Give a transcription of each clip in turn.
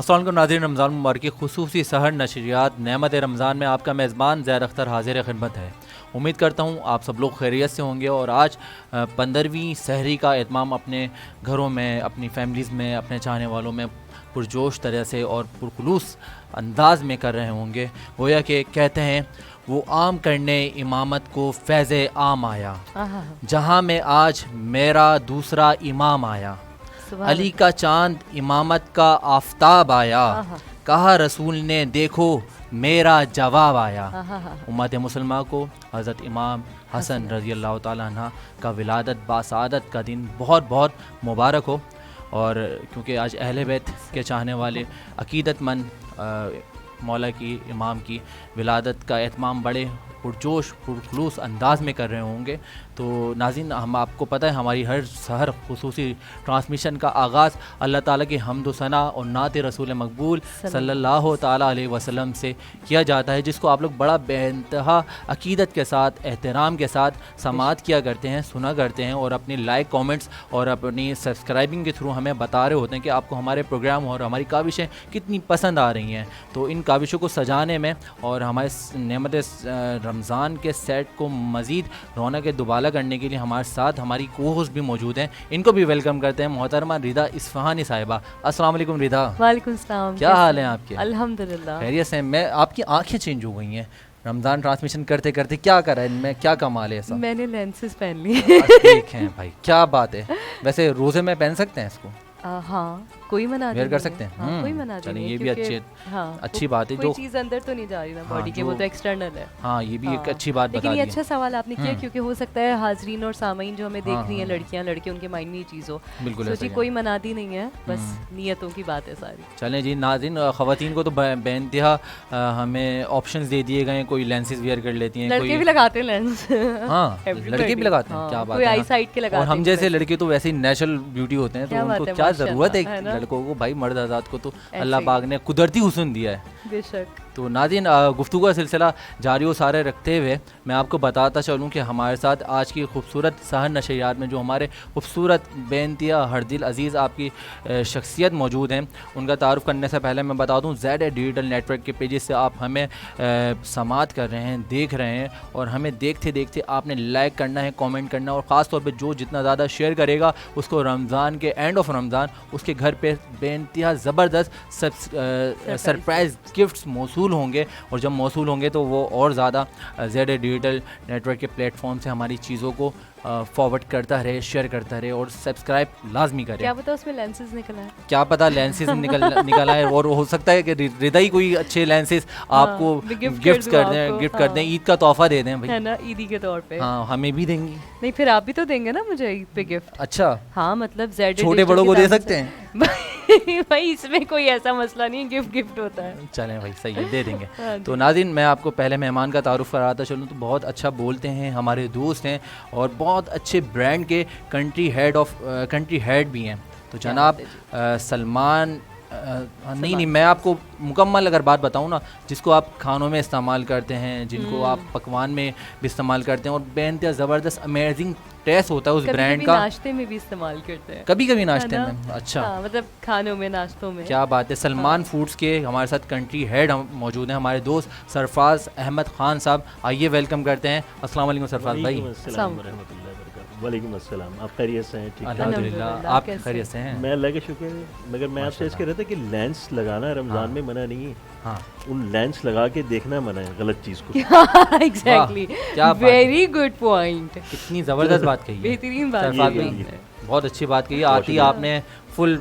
अस्सलाम वालेकुम नाज़रीन, रमज़ान मुबारक की खुसूसी सहर नशरियात नेमत रमज़ान में आपका मेज़बान ज़ैर अख्तर हाजिर खिदमत है। उम्मीद करता हूँ आप सब लोग खैरियत से होंगे और आज 15वीं सहरी का एहतमाम अपने घरों में, अपनी फैमिलीज़ में, अपने चाहने वालों में पुरजोश तरह से और पुरखुलूस अंदाज में कर रहे होंगे। गोया कि कहते हैं वो आम करने इमामत को फैज़ आम आया, जहाँ में आज मेरा दूसरा इमाम आया। अली का चांद इमामत का आफताब आया, कहा रसूल ने देखो मेरा जवाब आया। उम्मत मुसलमान को हज़रत इमाम हसन रज़ी अल्लाह तआला अन्हा का विलादत बासादत का दिन बहुत बहुत मुबारक हो। और क्योंकि आज अहले बैत के चाहने वाले अकीदतमंद मौला की इमाम की विलादत का एहतमाम बड़े पुरजोश पुरखुलूस अंदाज में कर रहे होंगे, तो नाज़रीन हम आपको पता है हमारी हर सहर खुसूसी ट्रांसमिशन का आगाज़ अल्लाह ताला की हम्द व सना और नात रसूल मकबूल सल्लल्लाहु ताला अलैहि वसल्लम से किया जाता है, जिसको आप लोग बड़ा बेइंतहा अकीदत के साथ, एहतराम के साथ समाअत किया करते हैं, सुना करते हैं और अपनी लाइक कमेंट्स और अपनी सब्सक्राइबिंग के थ्रू हमें बता रहे होते हैं कि आपको हमारे प्रोग्राम और हमारी काविशें कितनी पसंद आ रही हैं। तो इन काविशों को सजाने में और हमारे नेमत रमज़ान के सेट को मज़ीद रौनक दुबाला करने के लिए हमारे साथ हमारी को होस्ट भी मौजूद हैं। इनको भी वेलकम करते हैं। मोहतरमा रिदा इस्फहानी साहिबा, अस्सलाम वालेकुम रिदा। वालेकुम सलाम। क्या हाल है आपके? अल्हम्दुलिल्लाह खैरियत से। मैं आपकी आंखें चेंज हो गई हैं रमज़ान ट्रांसमिशन करते करते, क्या कर रहा है इनमें, क्या कमाल है ऐसा? मैंने लेंसेज पहन लिए। देखें भाई क्या बात है। वैसे रोज़े में पहन सकते हैं इसको? हाँ, कोई मना वेयर कर सकते हैं। हाँ, कोई मना चलिए नहीं, ये भी अच्छी बात है। कोई चीज़ अंदर तो नहीं जा रही ना बॉडी के, वो तो एक्सटर्नल है। हाँ, ये भी एक अच्छी बात बता दी। लेकिन ये अच्छा सवाल आपने किया, क्योंकि हो सकता है हाजरीन और सामीन जो हमें देख रही हैं, लड़कियां लड़के, उनके माइंड में ये चीज़ हो। बिल्कुल सोचिए कोई मनाती नहीं है, बस नियतों की बात है सारी। चलें जी नाज़रीन, ख़वातीन को तो बेइंतहा हमें ऑप्शंस दे दिए गए हैं। कोई लेंसेज वियर कर लेती हैं, लड़के भी लगाते हैं लेंस। हाँ, लड़के भी लगाते हैं। क्या बात है। कोई आई साइड के लगाते हैं। और हम जैसे लड़के तो वैसे ही नेचुरल ब्यूटी होते हैं, तो उनको क्या ज़रूरत है लड़कों को? भाई मर्द आज़ाद को तो अल्लाह पाक ने कुदरती हुस्न दिया है। बेशक। तो नाज़रीन, गुफ्तगू का सिलसिला जारी व सारे रखते हुए मैं आपको बताता चलूँ कि हमारे साथ आज की खूबसूरत सहर नशरियात में जो हमारे खूबसूरत बेइंतहा हरदिल अज़ीज़ आपकी शख्सियत मौजूद हैं, उनका तारुफ़ करने से पहले मैं बता दूँ ZA डिजिटल नेटवर्क के पेजेस से आप हमें समाअत कर रहे हैं, देख रहे हैं, और हमें देखते देखते आपने लाइक करना है, कमेंट करना, और ख़ास तौर पे जो जितना ज़्यादा शेयर करेगा उसको रमज़ान के एंड ऑफ रमज़ान उसके घर पे बेइंतहा ज़बरदस्त सरप्राइज़ गिफ्ट्स मौसूल होंगे। और जब मौसूल होंगे तो वो और ज़्यादा ZA डिजिटल नेटवर्क के प्लेटफॉर्म से हमारी चीज़ों को फॉरवर्ड करता रहे, शेयर करता रहे और सब्सक्राइब लाजमी करें। क्या पता उसमें लेंसेज निकला है, क्या पता लेंसेज निकला है, और हो सकता है कि रिदा ही कोई अच्छे लेंसेज आपको गिफ्ट कर दें, ईद का तोहफा दे दें भाई, है ना, ईदी के तौर पे। हाँ, हमें भी देंगी। नहीं, फिर आप भी तो देंगे ना मुझे ईद पे गिफ्ट। अच्छा, हाँ, मतलब ZA छोटे बड़ों को दे सकते हैं भाई इसमें कोई ऐसा मसला नहीं, गिफ्ट होता है। चलें भाई, सही है, दे देंगे। तो नाज़रीन, मैं आपको पहले मेहमान का तारुफ कराता चलूँ तो बहुत अच्छा बोलते हैं, हमारे दोस्त हैं और बहुत अच्छे ब्रांड के कंट्री हेड भी हैं। तो जनाब सलमान नहीं, मैं आपको मुकम्मल अगर बात बताऊं ना, जिसको आप खानों में इस्तेमाल करते हैं, जिनको आप पकवान में भी इस्तेमाल करते हैं, और बेइंतहा ज़बरदस्त अमेजिंग टेस्ट होता है उस ब्रांड का। नाश्ते में भी इस्तेमाल करते हैं, कभी कभी नाश्ते में। अच्छा, मतलब खानों में, नाश्तों में। क्या बात है। सलमान फूड्स के हमारे साथ कंट्री हेड मौजूद हैं, हमारे दोस्त सरफराज अहमद खान साहब। आइए वेलकम करते हैं। अस्सलाम वालेकुम सरफराज भाई। वालेकुम अस्सलाम। आप खैरियत से हैं? ठीक है, अल्हम्दुलिल्लाह। आप खैरियत से हैं? मैं अल्लाह का शुक्र है। मगर मैं आपसे इसके रहता कि लेंस लगाना रमज़ान में मना नहीं है। हाँ, उन लेंस लगा के देखना मना है, गलत चीज़ को। Exactly, very good point. कितनी ज़बरदस्त बात कही है, बेहतरीन बात है, बहुत अच्छी बात कही। आती आपने फुल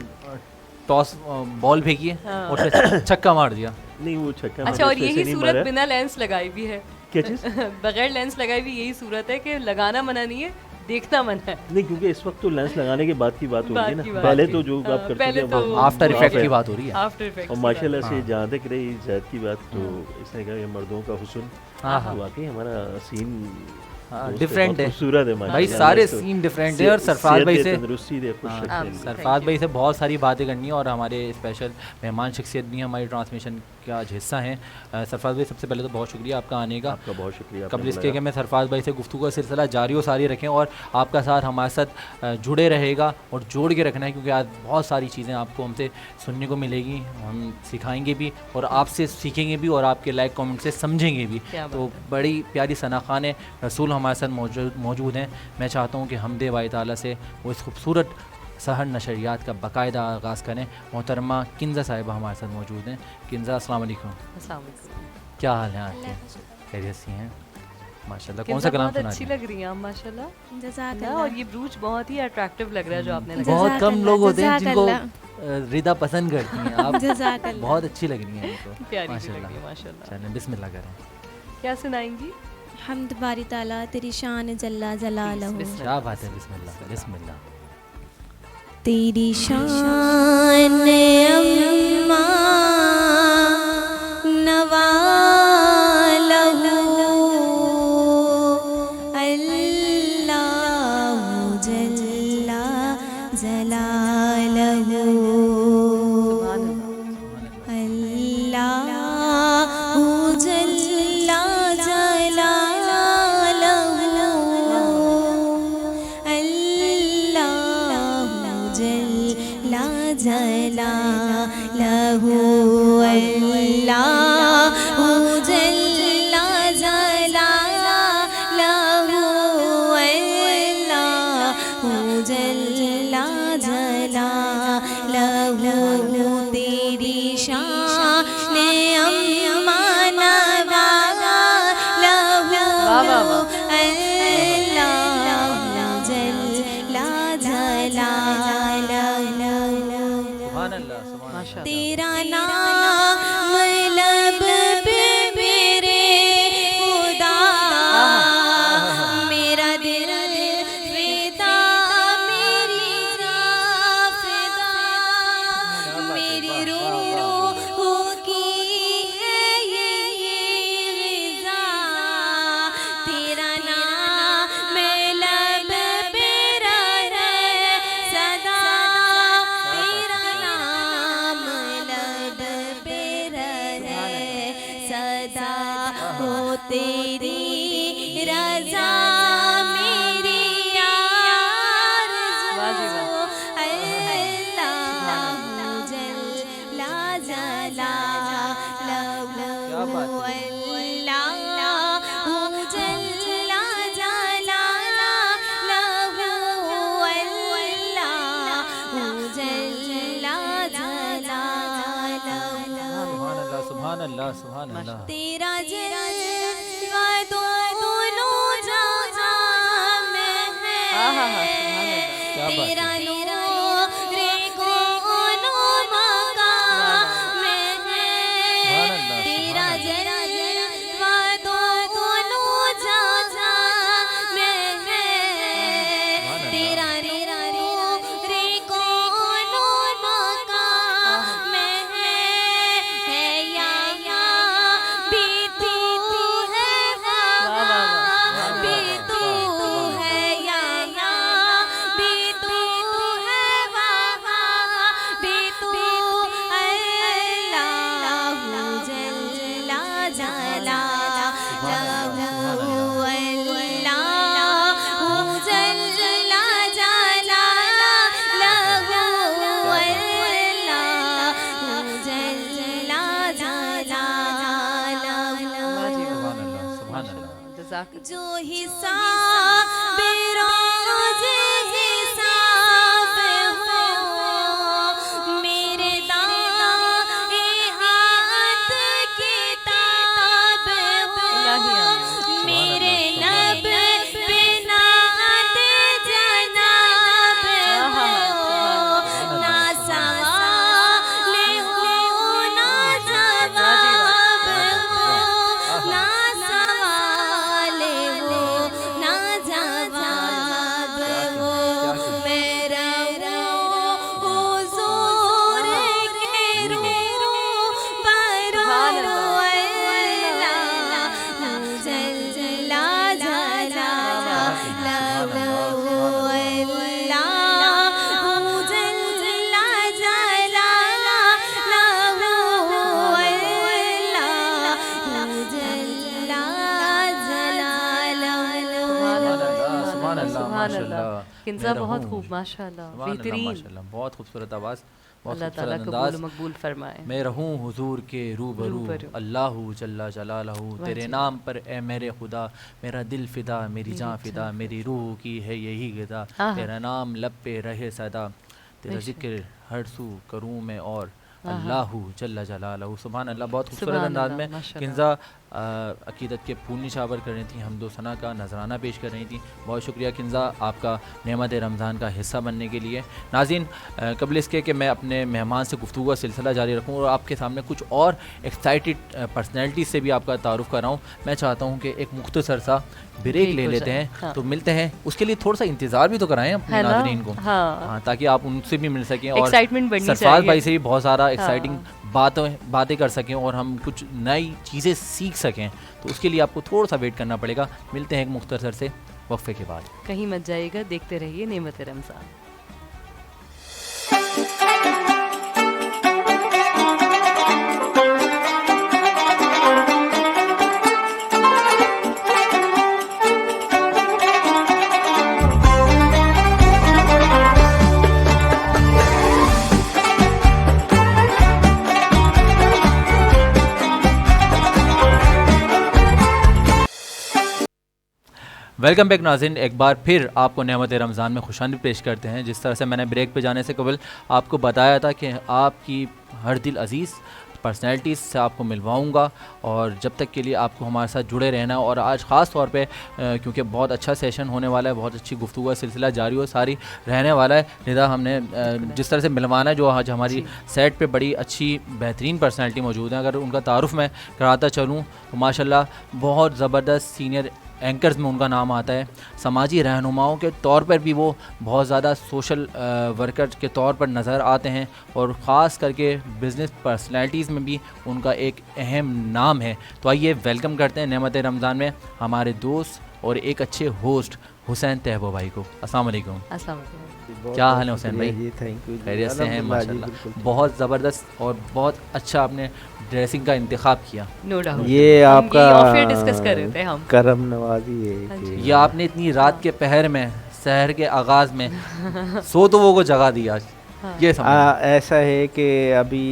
टॉस बॉल फेंकी है और फिर छक्का मार दिया। नहीं, वो छक्का। अच्छा, और यही सूरत बिना लेंस लगाई भी है। क्या चीज़? बगैर लेंस लगाई भी यही सूरत है कि लगाना मना नहीं है, देखना मन है। नहीं, क्योंकि इस वक्त तो लेंस लगाने के बाद की बात हो रही है ना। पहले तो जो आप करते थे वो आफ्टर इफेक्ट की बात हो रही है। After effect. और माशाल्लाह से जहाँ तक रही ज़ैद की बात, तो इसने कहा कि मर्दों का हुस्न, वाकई हमारा सीन दोस्त डिफरेंट बहुत है खूबसूरत है भाई, माशाल्लाह। सारे तो सीन डिफरेंट है। और सरफराज भाई से तंदुरुस्ती दे, खुश हाँ, रखे। सरफराज भाई से बहुत सारी बातें करनी है और हमारे स्पेशल मेहमान शख्सियत भी हमारी ट्रांसमिशन का आज हिस्सा हैं। सरफराज भाई सबसे पहले तो बहुत शुक्रिया आपका आने का। आपका बहुत शुक्रिया, आपने कबल इसके बुलाया। कि मैं सरफराज भाई से गुफ्तगू का सिलसिला जारी और सारी रखें और आपका साथ हमारे साथ जुड़े रहेगा और जोड़ के रखना है, क्योंकि आज बहुत सारी चीज़ें आपको हमसे सुनने को मिलेगी, हम सिखाएंगे भी और आपसे सीखेंगे भी और आपके लाइक कमेंट से समझेंगे भी। क्या बात तो बड़ी प्यारी सना खान रसूल हमारे साथ मौजूद हैं। मैं चाहता हूँ कि हम दे वाई ताला से वो इस खूबसूरत सहर नशरियात का बाकायदा आगाज़ करें। मोहतरमा किंजा साहिबा हमारे साथ मौजूद हैं। किंजा अस्सलाम वालेकुम, अस्सलाम वालेकुम। क्या हाल है आपके? खैरियत से हैं माशाल्लाह। कौन किंजा सा कलाम बहुत सुना अच्छी रही हैं? लग रही हैं आप माशाल्लाह ना, जज़ाकल्लाह। और ये ब्रूच बहुत ही अट्रैक्टिव लग रहा है जो आपने लगाया। बहुत कम जज़ाकल्लाह, लोग होते हैं जिनको जज़ाकल्लाह। रिदा पसंद करती हैं। आप जज़ाकल्लाह। बहुत अच्छी लग रही हैं इनको प्यारी सी लग माशाल्लाह। रही है माशाल्लाह। चलें बिस्मिल्लाह करें। क्या सुनाएंगी? हम्द बारी ताला तेरी शान जल्ला जलालहू। बिस्मिल्लाह। क्या बात है, बिस्मिल्लाह बिस्मिल्लाह। तेरी शान अम्मा नवालहू अल्लाहु जल्ला जलालहू। सुभान अल्लाह। अल्लाहु जल्ला जलालहू अल्लाहु जल्ला जलालहू अल्लाहु जल्ला जलालहू अल्लाहु जल्ला जलालहू। तेरी शान अम्मा नवालहू वाह, वाह, वाह। अल्लाहु जल्ला जलालहू। सुभान अल्लाह, सुभान माशाल्लाह। तेरा नाम लब पे मेरे खुदा, मेरा दिल फिदा, मेरी जान फिदा, मेरी रूह की है ये ग़िज़ा। तेरा नाम लब पे रहे सदा, तेरा नाम लब पे रहे सदा। हो तेरी रज़ा मेरी वाह जी वाह। अल्लाहु जल्ला क्या बात जलालहू है। अल्लाहु जल्ला जलालहू अल्लाहु जल्ला जलालहू। सुभान अल्लाह, सुभान अल्लाह, सुभान अल्लाह। तेरा जलवा दोनों जहां में है। आहा, सुभान अल्लाह। क्या बात है। तेरा नूरे कौनो मकाम में है। सुभान अल्लाह, तेरा सुभान अल्लाह। जलवा दोनों जहां में है। सुभान अल्लाह। तेरा नूरे कौनो मकाम में है या भी तू है वाह, वाह, वाह। भी तू है या भी तू है भी तू अल्लाहु जल्ला जलालहू अल्लाहु जल्ला जलालहू अल्लाहु जल्ला जलालहू। सुभान अल्लाह, सुभान अल्लाह। जज़ाकल्लाह। जो हिसाब बेरोज हिसाब हो मेरे दाएं हाथ किताब हो इलाही आमीन। मेरे लब पे नात जनाब हो ना सवाल हो ना जवाब हो ना सवाल हो ना अल्लाह। किंजा बहुत खूब, माशाल्लाह, बेहतरीन। माशाल्लाह, बहुत खूबसूरत आवाज़, बहुत अल्लाह ताला खूबसूरत कबूल अंदाज। मकबूल फरमाए। मैं रहूं हुजूर के रूबरू, अल्लाह जल्ला जलालहू, तेरे नाम पर ए मेरे खुदा, मेरा दिल फिदा, मेरी जान फिदा, मेरी रूह की है यही गिदा, तेरा नाम लब पे रहे सदा, तेरा जिक्र हर सू करूँ मैं और अल्लाह जल्ला जलालहू। सुभान अल्लाह। बहुत खूबसूरत अंदाज में किंजा अकीदत के फूल निशावर कर रही थी, हमदो सना का नजराना पेश कर रही थी। बहुत शुक्रिया किंजा आपका नेमत रमज़ान का हिस्सा बनने के लिए। नाज़रीन, कबल इसके कि मैं अपने मेहमान से गुफ्तगू का सिलसिला जारी रखूँ और आपके सामने कुछ और एक्साइटेड पर्सनैलिटी से भी आपका तारुफ़ कराऊँ, मैं चाहता हूँ कि एक मुख्तसर सा ब्रेक ले लेते हैं। हाँ। तो मिलते हैं, उसके लिए थोड़ा सा इंतज़ार भी तो कराएं अपने नाज़रीन को। हाँ, ताकि आप उनसे भी मिल सकें और सरफराज भाई से भी बहुत सारा एक्साइटिंग बातें कर सकें और हम कुछ नई चीज़ें सीख सकें। तो उसके लिए आपको थोड़ा सा वेट करना पड़ेगा। मिलते हैं एक मुख्तसर से वक्फे के बाद। कहीं मत जाइएगा, देखते रहिए नेमत रमज़ान। वेलकम बैक नाज़रीन, एक बार फिर आपको नेमत रमज़ान में खुशामदीद पेश करते हैं। जिस तरह से मैंने ब्रेक पे जाने से कबल आपको बताया था कि आपकी हर दिल अज़ीज़ पर्सनैलिटीज़ से आपको मिलवाऊंगा और जब तक के लिए आपको हमारे साथ जुड़े रहना है। और आज ख़ास तौर पे क्योंकि बहुत अच्छा सेशन होने वाला है, बहुत अच्छी गुफ्तगू का सिलसिला जारी हो सारी रहने वाला है, लिहाजा हमने जिस तरह से मिलवाना है, जो आज हमारी सेट पे बड़ी अच्छी बेहतरीन पर्सनैलिटी मौजूद है। अगर उनका तारुफ़ मैं कराता चलूँ तो माशाल्लाह बहुत ज़बरदस्त सीनियर एंकर्स में उनका नाम आता है। समाजी रहनुमाओं के तौर पर भी वो बहुत ज़्यादा सोशल वर्कर के तौर पर नज़र आते हैं और ख़ास करके बिज़नेस पर्सनैलिटीज़ में भी उनका एक अहम नाम है। तो आइए वेलकम करते हैं नेमत रमज़ान में हमारे दोस्त और एक अच्छे होस्ट हुसैन तहबो भाई को। अस्सलाम वालेकुम। क्या हाल है हुसैन भाई? जी थैंक यू। खैरियत से हैं माशाल्लाह। बहुत ज़बरदस्त और बहुत अच्छा आपने ड्रेसिंग का इंतखाब किया। No doubt. ये आपका डिस्कस कर रहे थे हम। करम नवाजी है। ये आपने इतनी रात के पहर में, शहर के आगाज़ में सो तो वो को जगा दिया आज। हाँ। ये ऐसा है कि अभी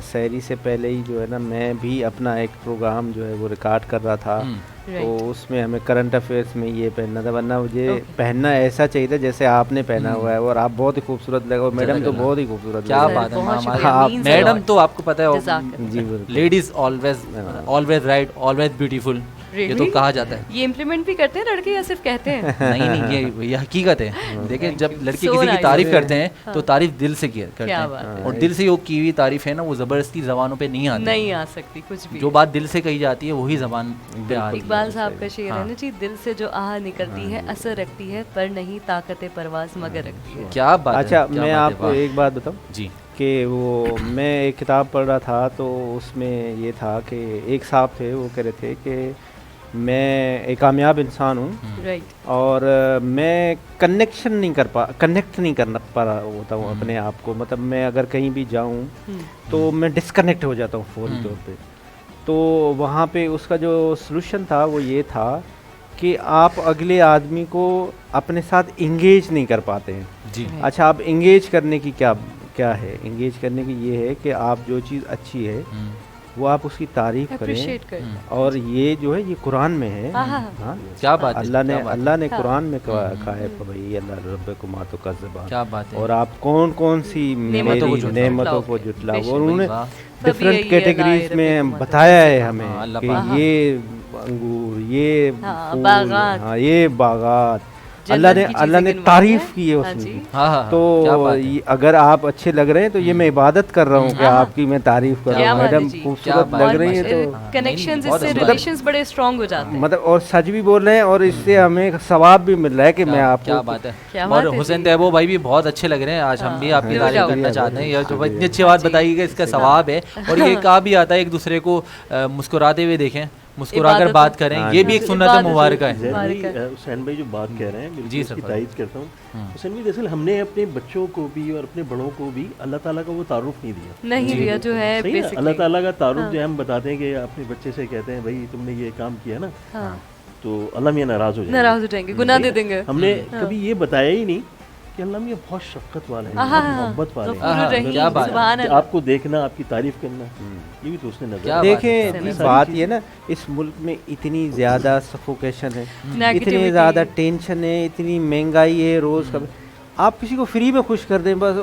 सहरी से पहले ही जो है ना, मैं भी अपना एक प्रोग्राम जो है वो रिकॉर्ड कर रहा था। तो उसमें हमें करंट अफेयर्स में ये पहनना था, वरना मुझे पहनना ऐसा चाहिए था जैसे आपने पहना हुआ है। और आप बहुत ही खूबसूरत लगे और मैडम तो बहुत ही खूबसूरत। क्या बात है मैडम, तो आपको पता है जी, ladies always right, always beautiful, ये तो कहा जाता है। ये इम्प्लीमेंट भी करते हैं लड़के या सिर्फ कहते हैं? नहीं, ये हकीकत है। देखिए, जब लड़के किसी की तारीफ करते हैं तो तारीफ दिल से करते हैं और दिल से वो की हुई तारीफ है ना, वो जबरदस्ती जबानों पे नहीं आ सकती। कुछ भी जो बात दिल से कही जाती है वही जबान पे आती है। इकबाल साहब का शेर है ना जी, दिल से जो आह निकलती है असर रखती है, पर नहीं ताकत परवाज़ मगर रखती है। क्या बात। अच्छा, मैं आपको एक बात बताऊं जी कि वो मैं एक किताब पढ़ रहा था तो उसमें ये था कि एक साहब थे, वो कह रहे थे कि मैं एक कामयाब इंसान हूँ और मैं कनेक्ट नहीं कर पा रहा होता हूँ अपने आप को। मतलब मैं अगर कहीं भी जाऊँ तो मैं डिस्कनेक्ट हो जाता हूँ फौरी तौर पे। तो वहाँ पे उसका जो सलूशन था वो ये था कि आप अगले आदमी को अपने साथ इंगेज नहीं कर पाते हैं जी। अच्छा, आप इंगेज करने की क्या है? इंगेज करने की ये है कि आप जो चीज़ अच्छी है वो आप उसकी तारीफ करें। और ये जो है ये कुरान में है। हाँ, क्या बात है। अल्लाह ने कुरान में कहा है भाई अल्लाह रब्बकुम मा तुकज़्ज़िबान। क्या बात है। और आप कौन सी नेमतों को जुटलाओ। और उन्होंने डिफरेंट कैटेगरीज में बताया है हमें कि ये अंगूर, ये फूल, ये बागात, अल्लाह ने तारीफ की है उसमें। तो अगर आप अच्छे लग रहे हैं तो ये मैं इबादत कर रहा हूँ कि आपकी मैं तारीफ कर रहा हूँ। मैडम खूबसूरत लग रही है तो कनेक्शंस, इससे रिलेशंस बड़े स्ट्रॉन्ग हो जाते हैं। मतलब और सच भी बोल रहे हैं और इससे हमें सवाब भी मिल रहा है कि मैं आपको। क्या बात है। और हुसैन तहबो भाई भी बहुत अच्छे लग रहे हैं आज। हम भी आपकी तारीफ करना चाहते हैं। जो इतनी अच्छी बात बताई कि इसका सवाब है और ये कहा भी आता है एक दूसरे को मुस्कुराते हुए देखें, मुस्कुराकर बात करें, ये भी एक सुन्नत मुबारक है। हुसैन भाई जो बात कह रहे हैं जी, उसकी तारीफ करता हूँ। हुसैन भाई दरअसल हमने अपने बच्चों को भी और अपने बड़ों को भी अल्लाह ताला का वो तारुफ नहीं दिया जो है अल्लाह ताला का तारुफ जो हम बताते हैं कि अपने बच्चे से कहते हैं भाई तुमने ये काम किया ना, तो अल्लाह मियाँ नाराज़ हो जाएंगे, गुनाह दे देंगे। हमने कभी ये बताया ही नहीं कि अल्लाह मियाँ बहुत शफ़क़त वाले हैं, बहुत मोहब्बत वाले हैं। क्या बात है, आपको देखना, आपकी तारीफ करना, ये भी तो उसने नजर। देखें बात ये ना, इस मुल्क में इतनी ज़्यादा सफोकेशन है, इतनी ज़्यादा टेंशन है, इतनी महंगाई है रोज़ का। आप किसी को फ्री में खुश कर दें बस,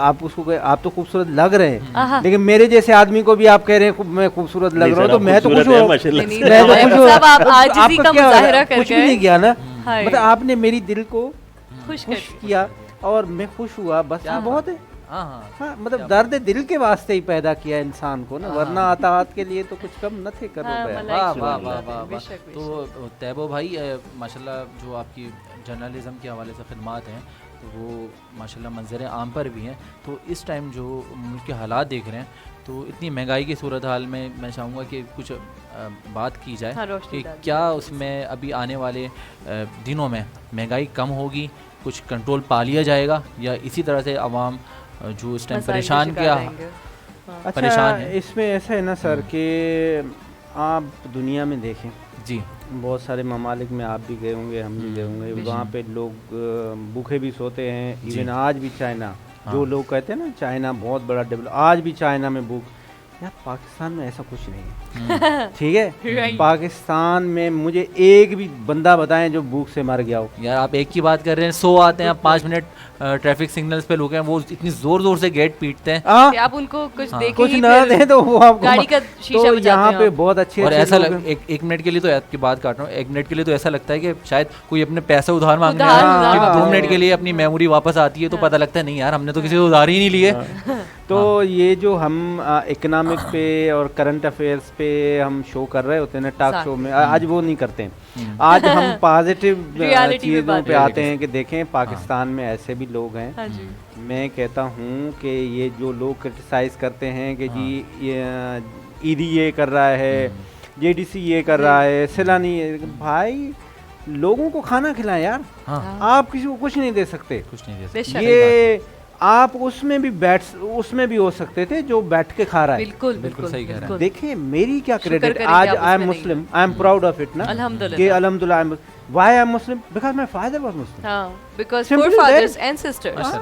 आप उसको आप तो खूबसूरत लग रहे हैं, लेकिन मेरे जैसे आदमी को भी आप कह रहे हैं मैं खूबसूरत लग रहा हूँ, तो मैं तो खुश हूँ, कुछ भी नहीं किया ना, मतलब आपने मेरी दिल को खुश किया और मैं खुश हुआ, बस ये बहुत है। हाँ, मतलब दर्द दिल के वास्ते ही पैदा किया इंसान को ना, वरना अताअत के लिए तो कुछ कम न थे करो। वाह वाह वाह वाह वाह। तो तैबो भाई माशाल्लाह जो आपकी जर्नलिज्म के हवाले से खिदमात हैं तो वो माशाल्लाह मंजर आम पर भी हैं। तो इस टाइम जो मुल्क के हालात देख रहे हैं, तो इतनी महंगाई की सूरत हाल में मैं चाहूँगा कि कुछ बात की जाए कि क्या उसमें अभी आने वाले दिनों में महंगाई कम होगी, कुछ कंट्रोल पा लिया जाएगा, या इसी तरह से आवाम जो इस टाइम परेशान परेशान है। इसमें ऐसा है ना सर कि आप दुनिया में देखें जी, बहुत सारे ममालिक में आप भी गए होंगे, हम भी गए होंगे, वहाँ पे लोग भूखे भी सोते हैं। इवन आज भी चाइना, जो लोग कहते हैं ना चाइना बहुत बड़ा डेवलप, आज भी चाइना में भूख, यार पाकिस्तान में ऐसा कुछ नहीं है। ठीक है, पाकिस्तान में मुझे एक भी बंदा बताएं जो भूख से मर गया हो। यार आप एक की बात कर रहे हैं, 100 आते हैं, 5 मिनट ट्रैफिक सिग्नल्स पे लोग हैं, वो इतनी जोर जोर से गेट पीटते हैं कि आप उनको कुछ कुछ ना दें तो वो आपको गाड़ी का शीशा तो यहाँ पे बहुत अच्छे और ऐसा एक मिनट के लिए तो आपकी बात काट रहा हूँ, 1 मिनट के लिए तो ऐसा लगता है कि शायद कोई अपने पैसे उधार मांगने आया, 2 मिनट के लिए अपनी मेमोरी वापस आती है तो पता लगता है नहीं यार हमने तो किसी से उधार ही नहीं लिए। तो ये जो हम इकोनॉमिक पे और करंट अफेयर्स पे हम शो कर रहे होते हैं ना टॉक शो में, आज वो नहीं करते हैं। आज हम पॉजिटिव चीज़ों पे आते हैं कि देखें पाकिस्तान में ऐसे भी लोग हैं। मैं कहता हूँ कि ये जो लोग क्रिटिसाइज करते हैं कि जी ईडी ये कर रहा है, जेडीसी ये कर रहा है, सैलानी, भाई लोगों को खाना खिलाएं यार। आप किसी को कुछ नहीं दे सकते, ये आप उसमें भी हो सकते थे जो बैठ के खा रहा है। बिल्कुल सही कह रहे हैं। देखिए मेरी क्या क्रेडिट, आज I am Muslim, I am proud of it ना, अल्हम्दुलिल्लाह। Why I am Muslim? Because my father was Muslim, because forefathers ancestors,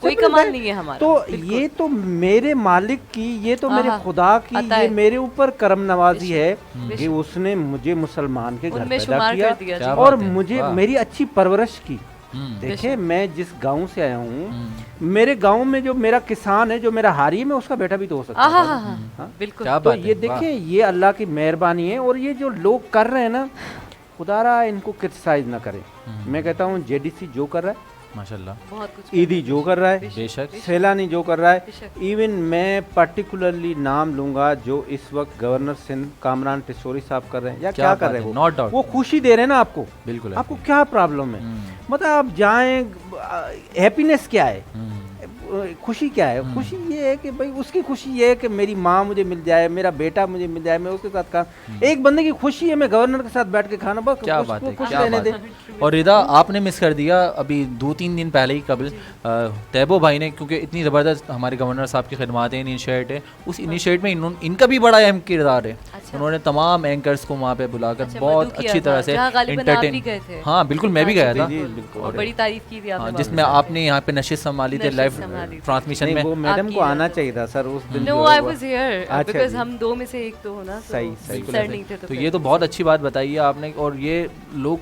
कोई कमाल नहीं है हमारा। तो ये तो मेरे मालिक की, ये तो मेरे खुदा की, ये मेरे ऊपर करम नवाजी है कि उसने मुझे मुसलमान के घर पैदा किया और मुझे मेरी अच्छी परवरिश की। देखिए मैं जिस गांव से आया हूँ, मेरे गांव में जो मेरा किसान है, जो मेरा हारी है, मैं उसका बेटा भी तो हो सकता है। बिल्कुल। तो ये देखिए ये अल्लाह की मेहरबानी है। और ये जो लोग कर रहे हैं ना, खुदारा इनको क्रिटिसाइज ना करें। मैं कहता हूँ जेडीसी जो कर रहा है माशाल्लाह, बहुत कुछ, ईदी जो कर रहा है, बेशक, सैलानी जो कर रहा है, इवन मैं पर्टिकुलरली नाम लूंगा जो इस वक्त गवर्नर सिंध कामरान टिशोरी साहब कर रहे हैं, या क्या कर रहे हैं वो खुशी दे रहे हैं ना आपको। बिल्कुल, आपको क्या प्रॉब्लम है? मतलब आप जाएं, हैप्पीनेस क्या है, खुशी क्या है? खुशी ये है कि भाई उसकी खुशी ये है कि मेरी माँ मुझे मिल जाए, मेरा बेटा मुझे मिल जाए, मैं उसके साथ खा। एक बंदे की खुशी है मैं गवर्नर के साथ बैठ के खाना, बस क्या बात है, खुश क्या रहने बात दे। है। और रिदा आपने मिस कर दिया अभी 2-3 दिन पहले ही कबल तैबो भाई ने, क्योंकि इतनी ज़बरदस्त हमारे गवर्नर साहब की खिदमत है, इनिशिएट है, उस इनिशिएट में इनका भी बड़ा अहम किरदार है। उन्होंने तमाम एंकर्स को वहाँ पे बुलाकर बहुत अच्छी तरह से एंटरटेन, हाँ बिल्कुल मैं भी गया था, और बड़ी तारीफ की थी आपने, जिसमें आपने यहाँ पे नशिस्त संभाली थी लाइव ट्रांसमिशन में। वो मैडम को आना चाहिए था सर उस दिन। No I was here because हम 2 में से एक तो होना, सही सर नहीं थे तो ये तो बहुत अच्छी बात बताई है आपने। और ये लोग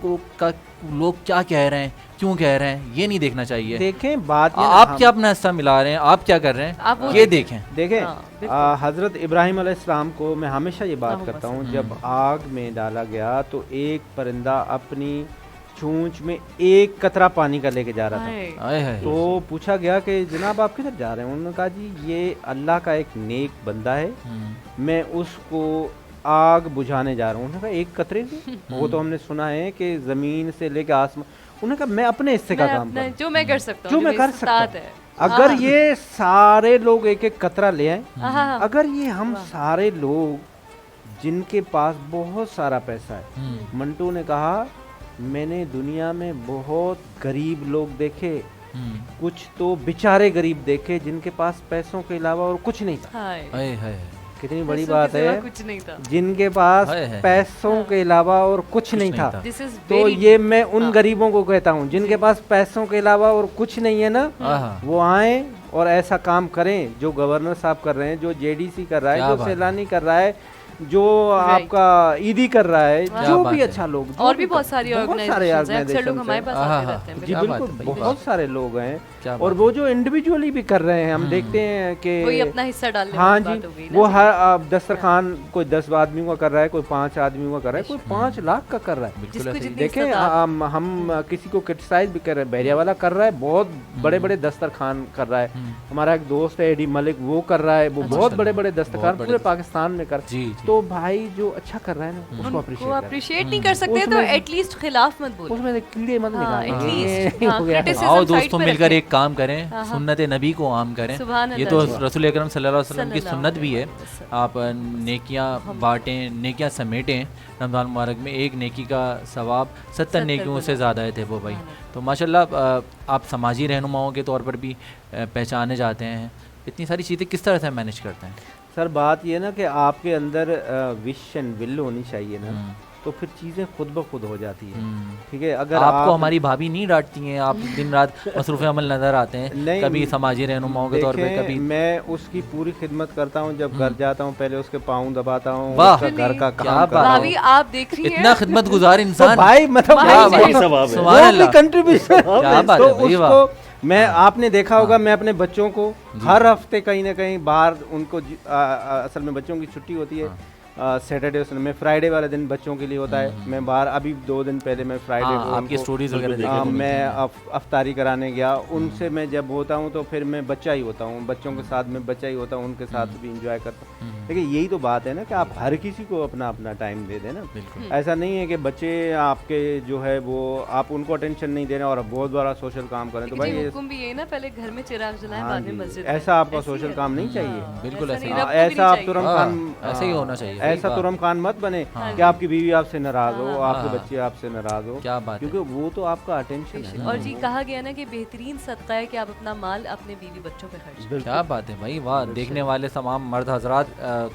क्या कह रहे हैं, क्यों कह रहे हैं, ये नहीं देखना चाहिए। देखें बात आप क्या अपना हिस्सा मिला रहे हैं, आप क्या कर रहे हैं, ये देखें। हजरत इब्राहिम अलैहिस्सलाम को मैं हमेशा ये बात करता हूँ, जब आग में डाला गया तो एक परिंदा अपनी चूंच में एक कतरा पानी का लेके जा रहा था। तो पूछा गया कि जनाब आप किधर जा रहे हैं? उन्होंने कहा जी ये अल्लाह का एक नेक बंदा है, मैं उसको आग बुझाने जा रहा हूँ। उन्होंने कहा एक कतरे से? वो तो हमने सुना है कि जमीन से लेके आसमान। उन्होंने कहा मैं अपने हिस्से का काम करूँ, जो मैं कर सकता हूँ, जो मैं कर सकता हूँ। अगर ये सारे लोग एक एक कतरा ले आए, अगर ये हम सारे लोग जिनके पास बहुत सारा पैसा है, मंटू ने कहा मैंने दुनिया में बहुत गरीब लोग देखे, कुछ तो बेचारे गरीब देखे जिनके पास पैसों के अलावा और कुछ नहीं था। कितनी बड़ी पैसों बात के सिवा है, कुछ नहीं था। जिनके पास है। पैसों के अलावा और कुछ नहीं था। This is तो very ये मैं उन गरीबों को कहता हूँ जिनके पास पैसों के अलावा और कुछ नहीं है ना, हाँ। वो आए और ऐसा काम करें जो गवर्नर साहब कर रहे हैं, जो जेडीसी कर रहा है, क्या जो बात है। सैलानी कर रहा है, जो आपका ईडी कर रहा है, जो बात भी है। अच्छा लोग, और भी बहुत सारे बहुत सारे ऑर्गेनाइजेशंस हैं, अक्सर लोग organizations हमारे पास हाँ, आते हाँ, रहते हैं। जी क्या बिल्कुल, बात है भाई। बहुत सारे लोग हैं। क्या और वो जो इंडिविजुअली भी कर रहे हैं, हम देखते हैं कि कोई अपना हिस्सा डालने हाँ वाली जी, बात हो गई ना। वो हर दस्तरखान कोई 10 आदमियों का कर रहा है, कोई 5 आदमियों का कर रहा है, कोई 5 लाख का कर रहा है। बिल्कुल जिसको ऐसे ही। जितनी देखें इस्तेमाल- हम किसी को क्रिटिसाइज भी कर रहे हैं, बहरिया वाला कर रहा है, बहुत बड़े बड़े दस्तरखान कर रहा है। हमारा एक दोस्त है एडी मलिक, वो कर रहा है, वो बहुत बड़े बड़े दस्तरखान बहुत पूरे बड़े पाकिस्तान में कर। जी जी। तो भाई जो अच्छा कर रहा है ना, उसको उनको अप्रिशिएट अप्रिशिएट नहीं कर सकते तो उसमें- एटलीस्ट खिलाफ मत बोलो। उसमें से कीड़े मत हाँ, निकालना। at least, ये हाँ, हो गया। criticism आओ side दोस्तों पे मिलकर रखें। एक काम करें, हाँ, हाँ। सुन्नत नबी को आम करें। सुभान ये तो अल्लाह। रसूल अकरम सल्लल्लाहु अलैहि वसल्लम की सल्लल्लाहु सुन्नत भी है। अलैहि वसल्लम। आप नेकियां बांटें, नेकियां समेटें। रमज़ान मुबारक में एक नेकी का सवाब 70 नेकियों से ज़्यादा है थे वो भाई। तो माशाल्लाह आप समाजी रहनुमाओं के तौर पर भी पहचाने जाते हैं। इतनी सारी चीज़ें किस तरह से मैनेज करते हैं? सर बात ये ना कि आपके अंदर विश एंड विल होनी चाहिए ना, तो फिर चीज़ें खुद ब खुद हो जाती हैं। ठीक है, अगर आपको हमारी भाभी नहीं डांटती हैं? आप दिन रात मसरूफ़ अमल नज़र आते हैं, नहीं, कभी समाजी रहनुमाओं के तौर पे, देखें, कभी मैं उसकी पूरी खिदमत करता हूँ। जब घर जाता हूँ पहले उसके पाँव दबाता हूँ, वाह! उसका घर का क्या काम करता हूँ। भाभी आप देख रही हैं इतना खिदमत गुजार तो इंसान। भाई मतलब क्या वो- भाई, सवाब है। सुभान वो भी अल्लाह। कंट्रीब्यूशन। क्या बात तो है भाई, वाह। उसको मैं आपने देखा होगा, मैं अपने बच्चों को हर हफ्ते कहीं ना कहीं बाहर उनको असल में बच्चों की छुट्टी होती है सैटरडे में, फ्राइडे वाले दिन बच्चों के लिए होता है। मैं बाहर अभी 2 दिन पहले मैं फ्राइडे हाँ, को आपकी उनको- स्टोरीज वगैरह देखी हाँ, तो मैं अफ्तारी कराने गया उनसे। मैं जब होता हूँ तो फिर मैं बच्चा ही होता हूँ, बच्चों के साथ मैं बच्चा ही होता हूँ, उनके साथ भी इंजॉय करता हूँ। देखिए यही तो बात है ना कि आप हर किसी को अपना अपना टाइम दे देना। बिल्कुल। ऐसा नहीं है कि बच्चे आपके जो है वो आप उनको अटेंशन नहीं दे रहे और बहुत बड़ा सोशल काम करें। तो भाई जी, हुक्म भी यही ना, पहले घर में चिराग जलाएं, हाँ बाद में जी, मस्जिद। ऐसा आपका सोशल काम नहीं चाहिए। बिल्कुल ऐसे ही। नहीं, रब को भी ऐसा आप नहीं तुरम हाँ, खान ऐसे ही होना चाहिए। ऐसा सही तुरम खान मत बने हाँ। कि आपकी बीवी आपसे नाराज हो, आपके हाँ। बच्चे आपसे नाराज हो। क्या बात है। क्योंकि वो तो आपका अटेंशन है ना। और जी कहा गया ना कि बेहतरीन सदका है कि आप अपना माल अपने बीवी बच्चों पे खर्च करें। क्या बात है भाई, वाह। देखने वाले तमाम मर्द हजरात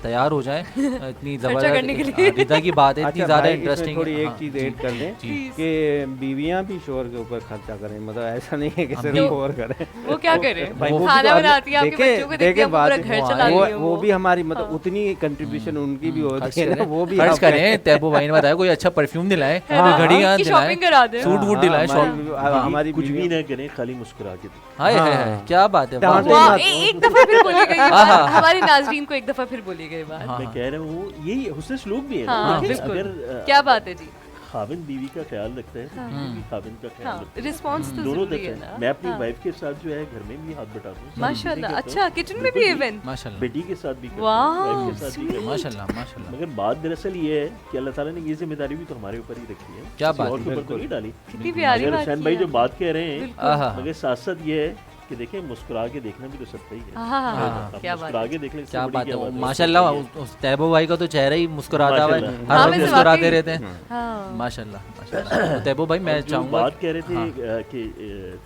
तैयार हो जाएं इतनी करने के लिए। रिदा की बात है, इतनी अच्छा ज़्यादा भाई, इसमें इंटरेस्टिंग। थोड़ी एक चीज ऐड कर दें कि बीवियां भी शोहर के ऊपर खर्चा करें, मतलब ऐसा नहीं है कि सिर्फ तो- शोहर करें। वो क्या करें? भाई, वो भी खाना तो बनाती है, आपके देखें- बच्चों को देखती है, देखें पूरा बात- घर वो- चला रही है वो भी हमारी मतलब उतनी कंट्रीब्यूशन उनकी भी होती है ना, वो भी खर्च आप- करें। तैबू भाई ने बताया कोई अच्छा परफ्यूम दिलाएं, हाँ, कोई घड़ियां उनकी दिलाएं, शॉपिंग करा दें। सूट वूट दिलाएं, शॉप। हमारी कुछ भी बीवियां- ना करें, खाली मुस्कुरा के दें। हाय हाय हाय, क्या बात है, वाह। डांटे वाह, मत। एक दफा फिर बोली गई बात, हमारे नाजरीन को एक दफा फिर बोली गई बात। हाँ, मैं कह रहा हूँ यही हुस्न सलूक भी है हाँ, ना। देखिए, बिल्कुल। अगर क्या बात है जी। खाविंद बीवी का ख्याल रखता है तो बीवी भी खाविंद का ख्याल हाँ, रखता है। रिस्पॉन्स तो दोनों जरूरी तक है है। ना। मैं अपनी हाँ। वाइफ के साथ जो है घर में भी हाथ बटाता हूँ, माशाल्लाह, शादी करता अच्छा हूँ, किचन में भी बिल्कुल इवन। माशाल्लाह बेटी के साथ भी करता वाह, हूँ, वाइफ के साथ भी करता हूँ। माशाल्लाह माशाल्लाह। मगर बात दरअसल ये है कि अल्लाह ताला ने ये जिम्मेदारी भी तो हमारे ऊपर ही रखी है, क्या किसी बात और है, के ऊपर तो बिल्कुल। नहीं डाली। कितनी प्यारी मगर बात हुसैन की भाई है जो बात कह रहे हैं, आहा। मगर साथ साथ ये है कि देखें मुस्कुरा के देखना भी तो सत्ता ही है। हाँ, हाँ, हाँ, आप क्या बात मुस्कुरा है। के देख लें, इससे क्या बड़ी बात क्या है, बात माशाल्लाह। उस तैबू भाई का तो चेहरा ही मुस्कुराता हुआ है, माशाल्लाह। हर हाँ, वक्त वैसे मुस्कुराते वाकई। रहते हैं। हाँ। माशाल्लाह माशाल्लाह। तो तैबू भाई मैं और जो चाहूँगा बात कह रहे थे हाँ। कि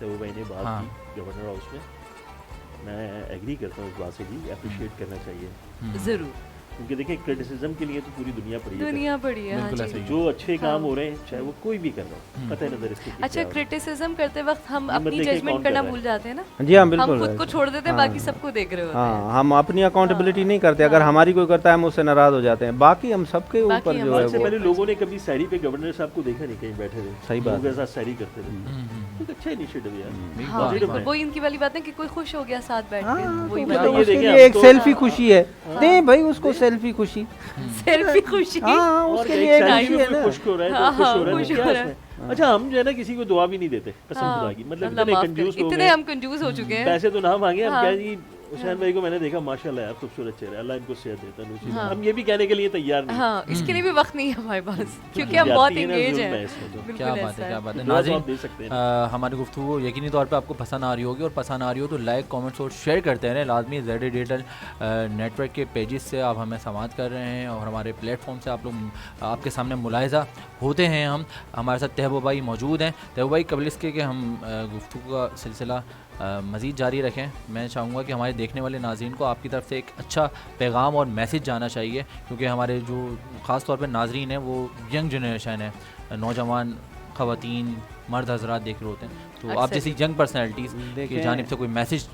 तैबू भाई ने बात हाँ। की गवर्नर हाउस में, मैं एग्री करता हूँ इस बात से भी, अप्रिशिएट करना चाहिए। जरूर, क्योंकि देखिए क्रिटिसिज्म के लिए तो पूरी दुनिया पड़ी है। दुनिया बड़ी है। हाँ बिल्कुल जी। ऐसे ही। जो अच्छे काम हो रहे हैं चाहे वो कोई भी कर रहा हो, कतई नजर इसके कि अच्छा, क्या हो रहा है। क्रिटिसिज्म करते वक्त हम ये मत अपनी देखिए जजमेंट कौन करना कर रहा है। भूल जाते हैं ना। जी हाँ हम बिल्कुल। खुद को छोड़ देते हैं, बाकी सबको देख रहे होते हैं। हाँ, हम अपनी अकाउंटेबिलिटी नहीं करते। अगर हमारी कोई करता है हम उससे नाराज हो जाते हैं, बाकी हम सबके बाकी ऊपर हम जो है सबसे वो पहले लोगों ने कभी सैरी पे गवर्नर साहब को देखा नहीं कहीं बैठे थे, सही बात लोगों के साथ सैरी करते थे। एक अच्छा इनिशिएटिव यार, हाँ, पॉजिटिव बिल्कुल, है। वो इनकी वाली बात है कि कोई खुश हो गया साथ बैठ के, हाँ, वही तो बात ये उसके देखिए, लिए अब एक तो- सेल्फी खुशी है, नहीं भाई उसको सेल्फी खुशी। सेल्फी खुशी। हाँ, और उसके एक लिए एक सैरी खुशी में है कोई ना। खुश हो रहा है, हाँ, कोई खुश हो हाँ, रहा है, खुश तो हो क्या रहा है। इसमें? अच्छा, हम जो है ना किसी को दुआ भी नहीं देते, कसम हाँ, खुदा की, मतलब अल्लाह इतने माफ कंजूस करे। लोग इतने हैं। हम कंजूस हो चुके हैं। पैसे तो ना मांगे, हम हाँ। क्या जी हुसैन भाई को मैंने देखा, माशाल्लाह यार खूबसूरत चेहरा, अल्लाह इनको सेहत देता है। हाँ। हम ये भी कहने के लिए तैयार नहीं। हाँ, इसके लिए भी वक्त नहीं है हमारे पास, क्योंकि हम जाती बहुत है ना, इंगेज जुल्म हैं। है इसमें तो। बिल्कुल क्या बात ऐसा है, क्या बात है। दुआ तो नाज़रीन, आप दे सकते हैं। हमारी गुफ्तगू यकीनी तौर पे आपको पसंद आ रही होगी, और पसंद आ रही हो तो लाइक कमेंट्स और शेयर करते रहें लाजमी। ZD डिजिटल नेटवर्क के पेजेस से आप हमें समात कर रहे हैं, और हमारे प्लेटफॉर्म से आप लोग आपके सामने मुलाहिज़ा होते हैं। हम हमारे साथ तैबू भाई मौजूद हैं। तैबू भाई, कबल इसके कि हम गुफ्तगू का सिलसिला मज़ीद जारी रखें। मैं चाहूँगा कि हमारे देखने वाले नाज़रीन को आपकी तरफ से एक अच्छा पैगाम और मैसेज जाना चाहिए, क्योंकि हमारे जो ख़ास तौर पे नाज़रीन हैं वो यंग जनरेशन है, नौजवान ख़वातीन मर्द हज़रात देख रहे होते हैं, तो आप जैसी यंग पर्सनैलिटीज़ की जानिब से कोई मैसेज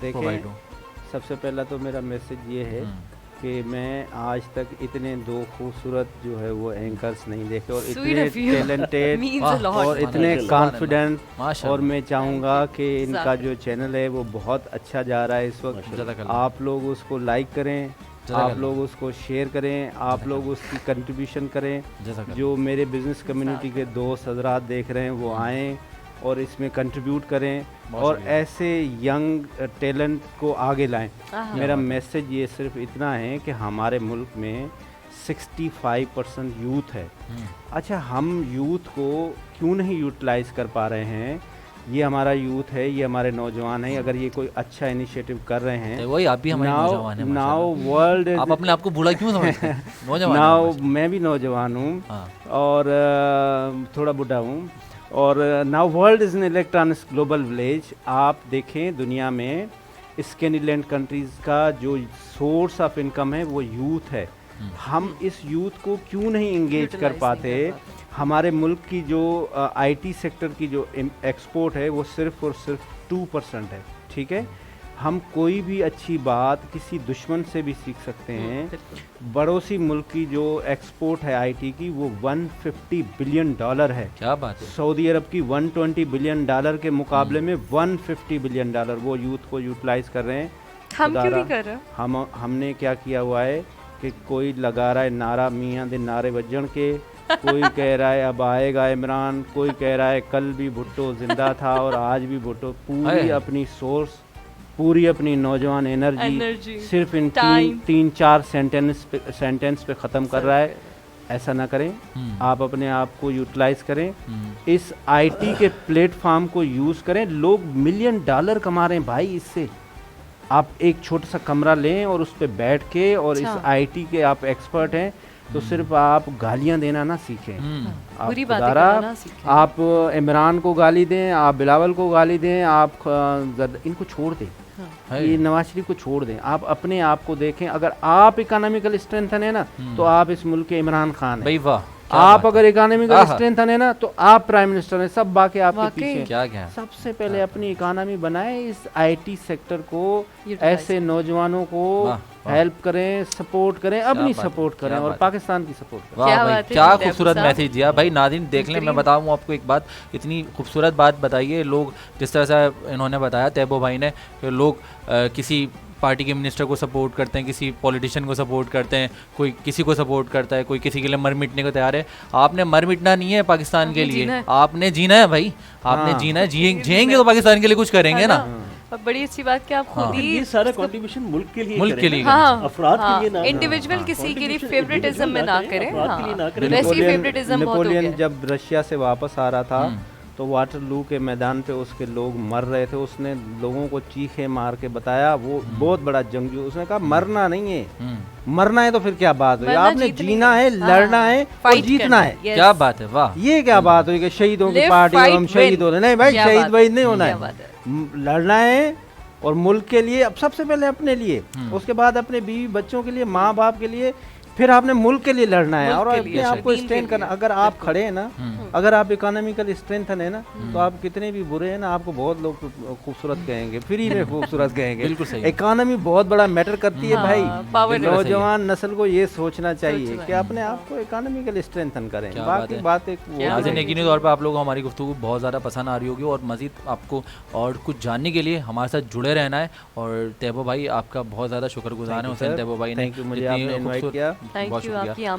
प्रोवाइड हो। सबसे पहला तो मेरा मैसेज ये है कि मैं आज तक इतने दो खूबसूरत जो है वो एंकर्स नहीं देखे, और इतने टैलेंटेड और इतने कॉन्फिडेंट, और मैं चाहूँगा कि इनका जो चैनल है वो बहुत अच्छा जा रहा है इस वक्त। आप लोग उसको लाइक करें, आप लोग उसको शेयर करें, आप लोग उसकी कंट्रीब्यूशन करें। जो मेरे बिज़नेस कम्युनिटी के दोस्त हजरात देख रहे हैं वो आएँ और इसमें कंट्रीब्यूट करें और ऐसे यंग टैलेंट को आगे लाएं। मेरा मैसेज ये सिर्फ इतना है कि हमारे मुल्क में 65% यूथ है। अच्छा, हम यूथ को क्यों नहीं यूटिलाइज़ कर पा रहे हैं? ये हमारा यूथ है, ये हमारे नौजवान हैं। अगर ये कोई अच्छा इनिशिएटिव कर रहे हैं, वही आप भी हमारे नौजवान हैं। नाउ वर्ल्ड, आप अपने आप को बुरा क्यों समझते हैं? नौजवान नाउ मैं भी नौजवान हूँ और थोड़ा बुढ़ा हूँ, और now world is an electronic global village. आप देखें दुनिया में स्कैंडिनेवियन कंट्रीज़ का जो सोर्स ऑफ इनकम है वो यूथ है। हम इस यूथ को क्यों नहीं इंगेज कर पाते? हमारे मुल्क की जो आईटी सेक्टर की जो एक्सपोर्ट है वो सिर्फ और सिर्फ 2% है। ठीक है, हम कोई भी अच्छी बात किसी दुश्मन से भी सीख सकते हैं। पड़ोसी मुल्क की जो एक्सपोर्ट है आईटी की वो $150 बिलियन है। क्या बात है! सऊदी अरब की $120 बिलियन के मुकाबले में $150 बिलियन वो यूथ को यूटिलाइज कर रहे हैं। हम क्यों नहीं कर रहे? हमने क्या किया हुआ है कि कोई लगा रहा है नारा मियाँ दे नारे बजन के, कोई कह रहा है अब आएगा इमरान, कोई कह रहा है कल भी भुट्टो जिंदा था और आज भी भुट्टो। पूरी अपनी सोर्स, पूरी अपनी नौजवान एनर्जी सिर्फ इन 3-4 सेंटेंस पे ख़त्म कर रहा है। ऐसा ना करें, आप अपने आप को यूटिलाइज करें, इस आईटी के प्लेटफॉर्म को यूज़ करें। लोग $1 मिलियन कमा रहे हैं भाई इससे। आप एक छोटा सा कमरा लें और उस पर बैठ के, और इस आईटी के आप एक्सपर्ट हैं तो सिर्फ आप गालियां देना ना सीखें। आप इमरान को गाली दें, आप बिलावल को गाली दें, आप इनको छोड़ दें, ये नवाज शरीफ को छोड़ दें। आप अपने आप को देखें। अगर आप इकोनॉमिकल स्ट्रेंथन है ना तो आप इस मुल्क के इमरान खान हैं। वाह, आप अगर इकोनॉमिकल स्ट्रेंथन है ना तो आप प्राइम मिनिस्टर हैं। सब बाकी आपके पीछे। क्या सबसे पहले अपनी इकोनॉमी बनाएं, इस आईटी सेक्टर को, ऐसे नौजवानों को हेल्प करें, सपोर्ट करें, अपनी सपोर्ट करें और पाकिस्तान की सपोर्ट करें। क्या खूबसूरत मैसेज दिया भाई। नाज़रीन देख लें, मैं बताऊँ आपको एक बात, इतनी खूबसूरत बात बताइए। लोग जिस तरह से इन्होंने बताया तैयबो भाई ने, कि लोग किसी पार्टी के मिनिस्टर को सपोर्ट करते हैं, किसी पॉलिटिशियन को सपोर्ट करते हैं, कोई किसी को सपोर्ट करता है, कोई किसी के लिए मर मिटने को तैयार है। आपने मर मिटना नहीं है पाकिस्तान के लिए, आपने जीना है भाई, आपने जीना है। जिएंगे तो पाकिस्तान के लिए कुछ करेंगे ना। बड़ी अच्छी बात कि आप खुद ही ये सारा कंट्रीब्यूशन मुल्क के लिए अफराद के लिए ना, इंडिविजुअल किसी के लिए फेवरेटिज्म में ना करें। वैसी फेवरेटिज्म बहुत हो गया। नेपोलियन जब रशिया से वापस आ रहा था तो वाटरलू के मैदान पे उसके लोग मर रहे थे, उसने लोगों को चीखे मार के बताया, वो बहुत बड़ा जंगजू। उसने कहा मरना नहीं है, मरना है तो फिर क्या बात हुई, आपने जीना है, लड़ना है और जीतना है। क्या बात है, वाह, ये क्या बात हुई कि शहीदों की पार्टी और हम शहीद हो रहे? नहीं भाई, शहीद वहीद नहीं होना है, लड़ना है और मुल्क के लिए। अब सबसे पहले अपने लिए, उसके बाद अपने बीवी बच्चों के लिए, माँ बाप के लिए, फिर आपने मुल्क के लिए लड़ना है और अपने आप को स्ट्रेंथ करना। अगर आप खड़े हैं ना, अगर आप इकोनॉमिकल स्ट्रेंथ है ना, तो आप कितने भी बुरे हैं ना, आपको बहुत लोग खूबसूरत कहेंगे, फ्री में खूबसूरत कहेंगे। बिल्कुल सही। इकोनॉमी बहुत बड़ा मैटर करती है भाई। नौजवान नस्ल को ये सोचना चाहिए कि अपने आप को इकोनॉमिकल स्ट्रेंथन करें। बाकी बात यकीनी तौर पर आप लोगों को हमारी गुफ्तगू बहुत ज़्यादा पसंद आ रही होगी और मज़ीद आपको और कुछ जानने के लिए हमारे साथ जुड़े रहना है। और तैयबो भाई आपका बहुत ज़्यादा शुक्रगुजार है, हुसैन तैयबो भाई ने मुझे आपने इनवाइट किया। बहुत शुक्रिया।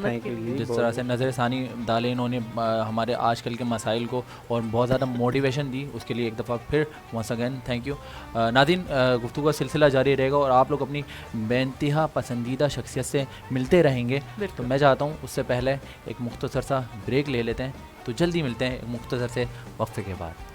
जिस तरह से नज़र सानी डाले इन्होंने हमारे आजकल के मसाइल को और बहुत ज़्यादा मोटिवेशन दी, उसके लिए एक दफ़ा फिर वंस अगेन थैंक यू। नाज़रीन, गुफ्तगू का सिलसिला जारी रहेगा और आप लोग अपनी बेइंतहा पसंदीदा शख्सियत से मिलते रहेंगे। तो मैं चाहता हूँ उससे पहले एक मुख्तसर सा ब्रेक ले लेते हैं, तो जल्दी मिलते हैं एक मुख्तसर से वक्फे के बाद।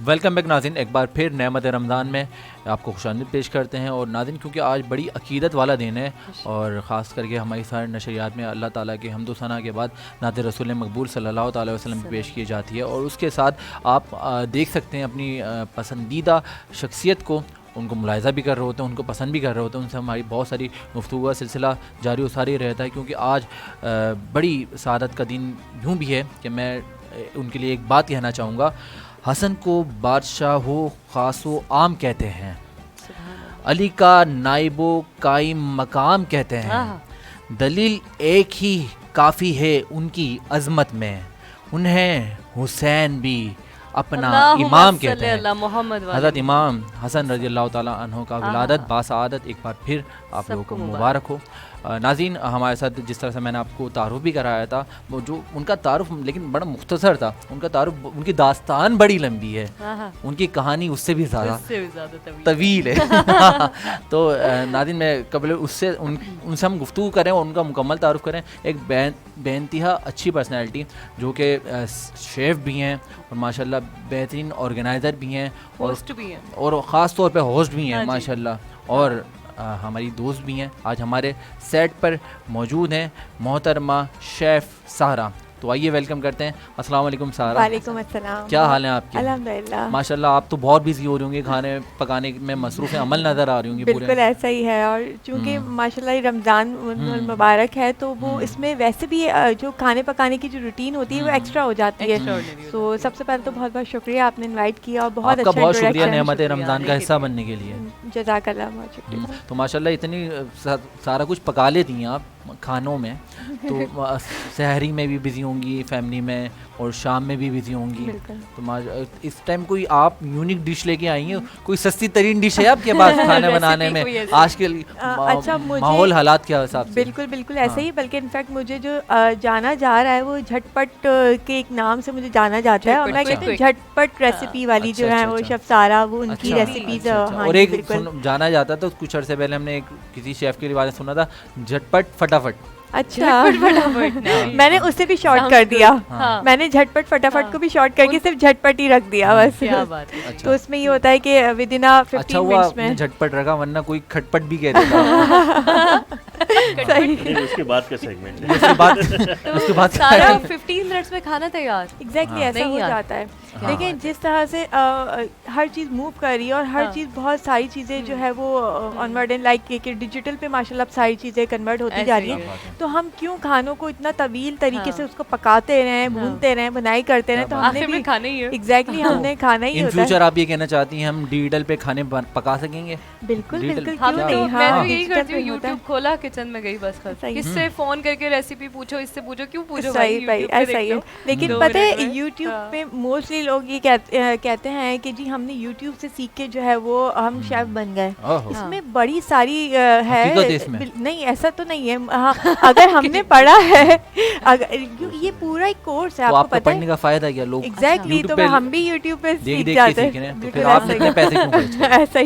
वेलकम बैक नाज़रीन, एक बार फिर नेमत रमज़ान में आपको खुशामदीद पेश करते हैं। और नाज़रीन, क्योंकि आज बड़ी अकीदत वाला दिन है और ख़ास करके हमारी सारी नशरियात में अल्लाह ताला के हम्दो सना के बाद नात रसूल मकबूल सल्लल्लाहु अलैहि वसल्लम की पेश की जाती है। और उसके साथ आप देख सकते हैं अपनी पसंदीदा शख्सियत को, उनको मुलाहिज़ा भी कर रहे होते हैं, उनको पसंद भी कर रहे होते हैं, उनसे हमारी बहुत सारी गुफ्तगू का सिलसिला जारी सारी रहता है। क्योंकि आज बड़ी सआदत का दिन यूँ भी है कि मैं उनके लिए एक बात कहना चाहूँगा। हसन को बादशाह हो ख़ासो आम कहते हैं, अली का नाइबो कायम मकाम कहते हैं, दलील एक ही काफ़ी है उनकी अज़मत में, उन्हें हुसैन भी अपना इमाम कहते हैं। हज़रत इमाम हसन रज़ी अल्लाह ताला अन्हो का विलादत बासआदत एक बार फिर आप लोगों को मुबारक हो। नाज़रीन, हमारे साथ जिस तरह से मैंने आपको तारुफ भी कराया था, वो जो उनका तारुफ लेकिन बड़ा मुख्तसर था, उनका तारुफ, उनकी दास्तान बड़ी लंबी है, उनकी कहानी उससे भी ज़्यादा तवील है। तो नाज़रीन, मैं कबल उससे उनसे हम गुफ्तगू करें और उनका मुकम्मल तारुफ करें। एक बेइंतहा अच्छी पर्सनैलिटी जो कि शेफ़ भी हैं और माशाल्लाह बेहतरीन ऑर्गेनाइज़र भी हैं, होस्ट भी हैं, और ख़ास तौर पे होस्ट भी हैं माशाल्लाह। और हमारी दोस्त भी हैं, आज हमारे सेट पर मौजूद हैं मोहतरमा शेफ़ सारा। तो आइए वेलकम करते हैं। अस्सलाम वालेकुम सारा। वालेकुम अस्सलाम। क्या हाल है आपके? अल्हम्दुलिल्लाह। माशाल्लाह, आप तो बहुत बिजी हो रही होंगी, खाने पकाने में मसरूफ़ अमल नज़र आ रही होंगी। बिल्कुल ऐसा ही है। और चूँकि माशाल्लाह रमज़ान मुबारक है, तो वो इसमें वैसे भी जो खाने पकाने की जो रूटीन होती है वो एक्स्ट्रा हो जाती है। तो सबसे पहले तो बहुत बहुत शुक्रिया, आपने इनवाइट किया और बहुत अच्छा, बहुत शुक्रिया नेमत रमज़ान का हिस्सा बनने के लिए। जज़ाकल्लाह, बहुत शुक्रिया। तो माशाल्लाह इतनी सारा कुछ पका लेती हैं आप खानों में, तो सहरी में भी बिज़ी होंगी, फैमिली में, और शाम में भी बिज़ी होंगी। तो इस टाइम कोई आप यूनिक डिश लेके आई हैं? कोई सस्ती तरीन डिश है आपके पास खाने बनाने में आज के अच्छा माहौल हालात के हिसाब से? बिल्कुल बिल्कुल ऐसा ही, बल्कि इनफैक्ट मुझे जो जाना जा रहा है वो झटपट के एक नाम से मुझे जाना जाता है, और मैं कहती हूँ झटपट रेसिपी वाली जो है वो शेफ सारा, वो उनकी रेसिपीज। और एक जाना जाता था कुछ अर्से पहले, हमने किसी शेफ के बारे में सुना था, झटपट फटाफट। अच्छा, मैंने उसे भी शॉर्ट कर दिया। मैंने झटपट फटाफट को भी शॉर्ट करके सिर्फ झटपट ही रख दिया बस। क्या बात है। तो उसमें ये होता है कि विद इन 15 मिनट्स में झटपट रखा, वरना कोई खटपट भी कह देता। उसके बाद का सेगमेंट है। उसके बाद सारा 15 मिनट्स में खाना तैयार। एग्जैक्टली ऐसा हो जाता है। लेकिन जिस तरह से हर चीज़ मूव कर रही है और हर चीज़, बहुत सारी चीज़ें जो है वो ऑनवर्ड एंड लाइक कि डिजिटल पे माशाल्लाह सारी चीज़ें कन्वर्ट होती जा रही हैं, तो हम क्यों खानों को इतना तवील तरीके से उसको पकाते रहें, भूनते रहें, बनाई करते रहें? तो हमने भी खाना ही है। एग्जैक्टली हमने खाना ही होता है। इन फ्यूचर आप ये कहना चाहती हैं हम डिजिटल पे खाने पका सकेंगे? बिल्कुल बिल्कुल, क्यों नहीं। मैं तो यही करती हूँ, यूट्यूब खोला, किचन में गई, बस किससे फोन करके रेसिपी पूछो, इससे पूछो, क्यों पूछो भाई, ऐसा ही है। लेकिन पता है यूट्यूब पे मोस्टली लोग ये कहते हैं कि जी हमने यूट्यूब से सीख के जो है वो हम शेफ बन गए। इसमें बड़ी सारी है, नहीं ऐसा तो नहीं है। हाँ, अगर हमने पढ़ा है, अगर ये पूरा एक कोर्स है, आपको पता है पढ़ने का फायदा क्या? लोग एग्जैक्टली, तो हम भी यूट्यूब पे सीख जाते हैं। ऐसा ही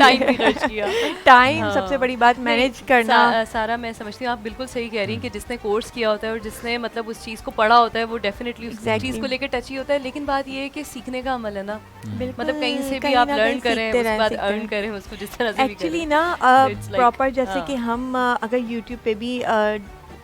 टाइम सबसे बड़ी बात, मैनेज करना। सारा मैं समझती हूँ आप बिल्कुल सही कह रही हैं कि जिसने कोर्स किया होता है और जिसने मतलब उस चीज़ को पढ़ा होता है वो डेफिनेटली उस चीज़ को लेकर टची होता है। लेकिन बात ये है कि सीखने का अमल है ना, मतलब कहीं से भी आप लर्न करें, उसके बाद अर्न करें उसको, जिस तरह से एक्चुअली ना प्रॉपर जैसे कि हम अगर यूट्यूब पे भी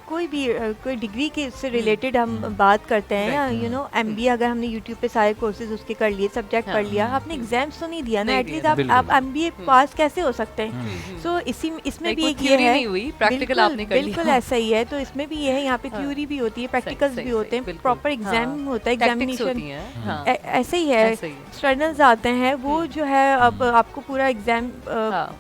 कोई डिग्री के से रिलेटेड हम बात करते हैं, या यू नो MBA अगर हमने यूट्यूब पे सारे कोर्सेज उसके कर लिए, सब्जेक्ट पढ़ लिया, आपने एग्जाम्स तो नहीं दिया ना, एटलीस्ट आप MBA पास कैसे हो सकते हैं? सो इसमें भी एक ये है, प्रैक्टिकल आपने कर लिया, बिल्कुल ऐसा ही है। तो इसमें भी ये है, यहाँ पे थ्योरी भी होती है, प्रैक्टिकल्स भी होते हैं, प्रॉपर एग्जाम होता है, एग्जामिनेशन ऐसे ही है। स्टूडेंट्स आते हैं, वो जो है अब आपको पूरा एग्जाम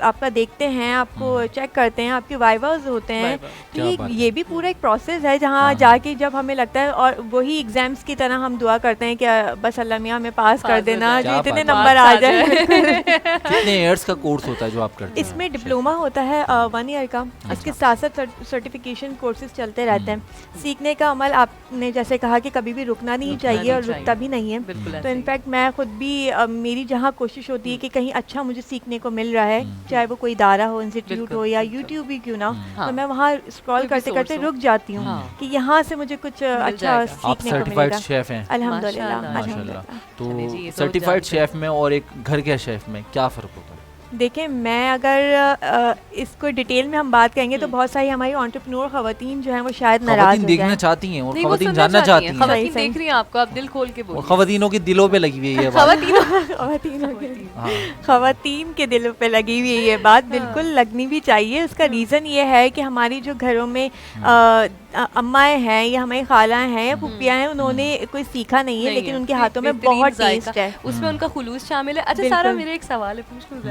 आपका देखते हैं, आपको चेक करते हैं, आपके वाइवास होते हैं। तो ये भी पूरा एक प्रोसेस है जहाँ जाके जब हमें लगता है, और वही एग्जाम्स की तरह हम दुआ करते हैं कि बस अल्लाह मियाँ हमें पास कर देना, जो इतने नंबर आ जाए। कितने इयर्स का कोर्स होता है जो आप करते हैं? इसमें डिप्लोमा होता है 1 ईयर का, इसके साथ साथ सर्टिफिकेशन कोर्सेज चलते रहते हैं। सीखने का अमल आपने जैसे कहा कि कभी भी रुकना नहीं चाहिए और रुकता भी नहीं है। तो इनफैक्ट मैं खुद भी, मेरी जहाँ कोशिश होती है कि कहीं अच्छा मुझे सीखने को मिल रहा है, चाहे वो कोई इदारा हो, इंस्टीट्यूट हो या यूट्यूब ही क्यों ना, तो मैं वहाँ स्क्रॉल करते करते रुक जाती हूँ कि यहाँ से मुझे कुछ अच्छा सीखने को मिलेगा। शेफ हैं अल्हम्दुलिल्लाह। तो सर्टिफाइड शेफ में और एक घर के शेफ में क्या फ़र्क होता है? देखिए, मैं अगर इसको डिटेल में हम बात करेंगे तो बहुत सारी हमारी एंटरप्रेन्योर खवातीन जो हैं वो शायद नाराज हो देखना चाहती हैं और खवातीन जानना चाहती हैं। खवातीन देख रही हैं आपको, आप दिल खोल के बोलिए। खवातीनों के दिलों पे लगी हुई है ये बात। खवातीन के दिलों पे लगी हुई है ये बात, बिल्कुल लगनी भी चाहिए। उसका रीज़न ये है कि हमारी जो घरों में अम्माएं हैं या हमारी खालाएं हैं या पुप्पियां हैं, उन्होंने कोई सीखा नहीं है, लेकिन उनके हाथों में बहुत टेस्ट है, उसमें उनका खुलूस शामिल है। अच्छा सारा, मेरा एक सवाल है, पूछ लूं?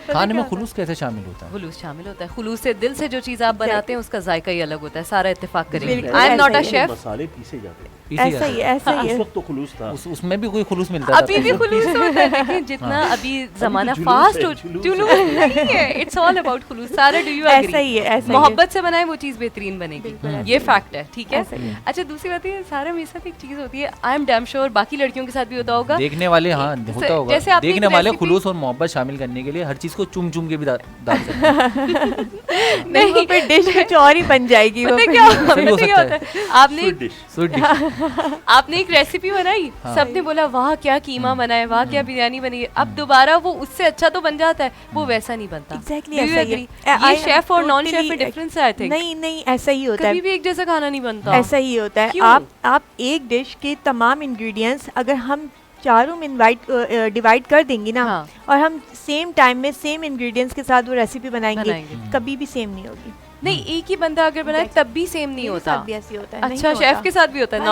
खाने में खुलूस कैसे शामिल होता है? खुलूस शामिल होता है, खुलूस से दिल से जो चीज़ आप बनाते हैं उसका जायका ही अलग होता है। सारा इत्तेफाक करेंगे। I am not a chef. मसाले पीसे जाते हैं, ऐसा ही है। उस वक्त तो खुलूस था, उसमें भी कोई खुलूस मिलता है? अभी भी खुलूस होता है, लेकिन जितना अभी जमाना फास्ट हो, जुलूस नहीं है, इट्स ऑल अबाउट खुलूस। सारा, डू यू एग्री? ऐसा ही है। मोहब्बत से बनाए वो चीज़ बेहतरीन बनेगी, ये फैक्ट है, ठीक है? अच्छा, दूसरी बात है सारा, मेरे साथ एक चीज़ होती है, आई एम डैम श्योर बाकी लड़कियों के साथ भी होता होगा, देखने वाले, हाँ होता होगा, जैसे देखने वाले खुलूस और मोहब्बत शामिल करने के लिए हर चीज़ को चुम चुम के भी डाल सकते हैं। नहीं, वो फिर डिश कुछ और ही बन जाएगी। पता क्या होता है, आपने एक रेसिपी बनाई, सबने बोला वाह क्या कीमा बना है, वाह क्या बिरयानी बनी है, अब दोबारा वो उससे अच्छा तो बन जाता है, वो वैसा नहीं बनता। एग्जैक्टली ऐसा ही है। ये शेफ और नॉन शेफ में डिफरेंस है, आई थिंक। नहीं, ऐसा ही होता है, कभी भी एक जैसा खाना नहीं बनता। ऐसा ही होता है। आप एक डिश के तमाम इंग्रेडिएंट्स अगर हम चारों में डिवाइड कर देंगी ना, और हम सेम टाइम में सेम इंग्रेडिएंट्स के साथ वो रेसिपी बनाएंगे, कभी भी सेम नहीं होगी। नहीं, एक ही बंदा अगर बनाए तब भी सेम नहीं होता। भी ऐसे होता है। अच्छा, शेफ के साथ भी होता है ना?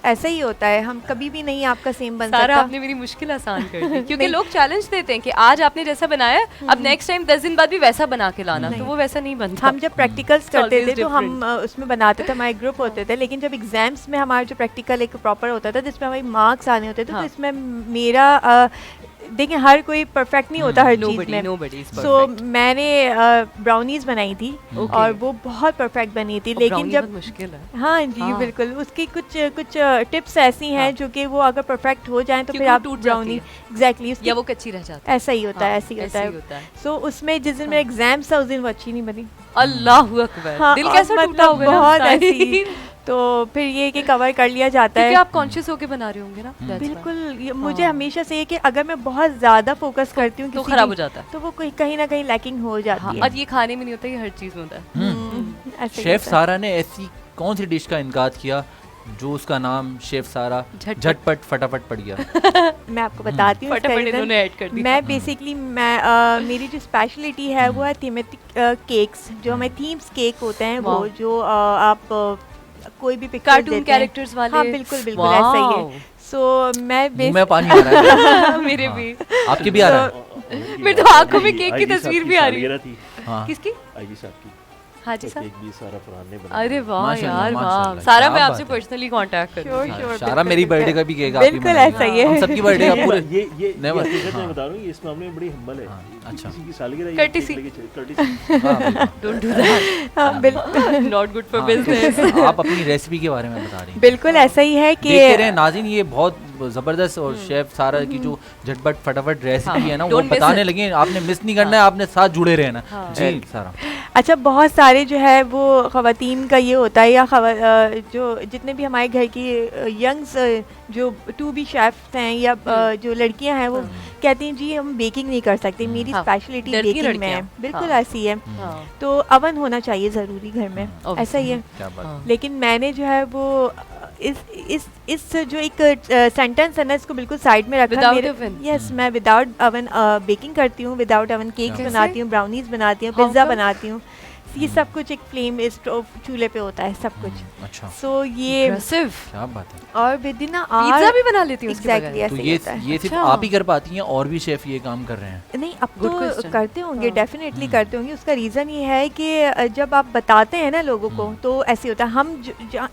ऐसा ही होता है, हम कभी भी नहीं आपका सेम बन सकता। सारा आपने मेरी मुश्किल आसान कर दी, क्योंकि लोग चैलेंज देते हैं कि आज आपने जैसा बनाया, अब नेक्स्ट टाइम 10 दिन बाद भी वैसा बना के लाना, तो वो वैसा नहीं बनता। हम जब प्रैक्टिकल्स करते थे तो हम उसमें बनाते थे, हमारे ग्रुप होते थे, लेकिन जब एग्जाम्स में हमारा जो प्रैक्टिकल एक प्रॉपर होता था जिसमें हमारे मार्क्स आने होते थे, तो इसमें मेरा देखिए हर कोई परफेक्ट नहीं होता हर चीज़ में। सो मैंने ब्राउनीज बनाई थी और वो बहुत परफेक्ट बनी थी, लेकिन जब मुश्किल है, हाँ जी बिल्कुल, उसकी कुछ टिप्स ऐसी हैं जो कि वो अगर परफेक्ट हो जाएं तो फिर आप ब्राउनी एग्जैक्टली या वो कच्ची रह जाती है। ऐसा ही होता है, ऐसा ही होता है। सो उसमें जिस दिन मेरा एग्जाम था उस दिन वो अच्छी नहीं बनी। अल्लाहु अकबर, दिल कैसा टूटा होगा ना, बहुत ऐसी। तो फिर ये कि कवर कर लिया जाता है, आप कॉन्शियस होके बना रहे होंगे ना। बिल्कुल, मुझे हमेशा से ये कि अगर मैं बहुत ज्यादा फोकस करती हूँ तो खराब हो जाता है, तो वो कहीं ना कहीं लैकिंग हो जाती है। और ये खाने में नहीं होता, ये हर चीज में होता है। शेफ सारा ने ऐसी कौन सी डिश का इनकार किया जो उसका नाम शेफ सारा झटपट फटाफट पड़ गया? मैं आपको बताती हूँ, मैं बेसिकली मेरी जो स्पेशलिटी है वो है थीमेटिक केक्स, जो हमें थीम्स केक होते हैं, वो जो आप कोई भी कार्टून कैरेक्टर्स वाले। हाँ बिल्कुल ऐसा ही है। सो मैं पानी आ रहा है। मेरे भी, आपके भी आ रहा है? मेरे तो आंखों में केक की तस्वीर भी आ रही है। किसकी? आईजी साहब की। हाँ जी साहब, केक भी सारा फरहान ने बनाया। अरे वाह यार, वाह सारा, मैं आपसे पर्सनली कांटेक्ट करूंगी। सारा मेरी बर्थडे का भी केक बिल्कुल ऐसा ही है, हम सबकी बर्थडे का पूरे ये मैं बता रहा हूँ, इस मामले में बड़ी हम्बल है। अच्छा, किसी की सालगिरह कर्टिसी, डोंट डू दैट, हां बिल्कुल, नॉट गुड फॉर बिजनेस। आप अपनी रेसिपी के बारे में बता रही हैं। बिल्कुल ऐसा ही है कि देखते रहे नाज़रीन, ये बहुत जबरदस्त और शेफ सारा की जो झटपट फटाफट रेसिपी है ना, वो बताने लगे, आपने मिस नहीं करना है, आपने साथ जुड़े रहना। जी सारा। अच्छा, बहुत सारे जो है वो ख़वातीन का ये होता है, या जो जितने भी हमारे घर की यंग्स जो टू बी शेफ्स हैं या जो लड़कियां हैं, वो कहती हैं जी हम बेकिंग नहीं कर सकती, मेरी स्पेशलिटी बेकिंग में है। बिल्कुल ऐसी है। तो अवन होना चाहिए ज़रूरी घर में, ऐसा ही है। लेकिन मैंने जो है वो इस जो एक सेंटेंस है ना, इसको बिल्कुल साइड में रखा। यस, मैं विदाउट अवन बेकिंग करती हूँ, विदाउट अवन केक्स बनाती हूँ, ब्राउनीज बनाती हूँ, पिज्ज़ा बनाती हूँ। ये सब कुछ एक फ्लेम स्टोव चूल्हे पे होता है सब कुछ। अच्छा। सो ये क्या बात है। और विद इन पिज्जा भी बना लेती हूँ। एग्जैक्टली तो ये सिर्फ आप ही कर पाती हैं, और भी शेफ ये काम कर रहे हैं? नहीं, अब तो करते होंगे, डेफिनेटली करते होंगे। उसका रीज़न ये है कि जब आप बताते हैं ना लोगों को, तो ऐसे होता है। हम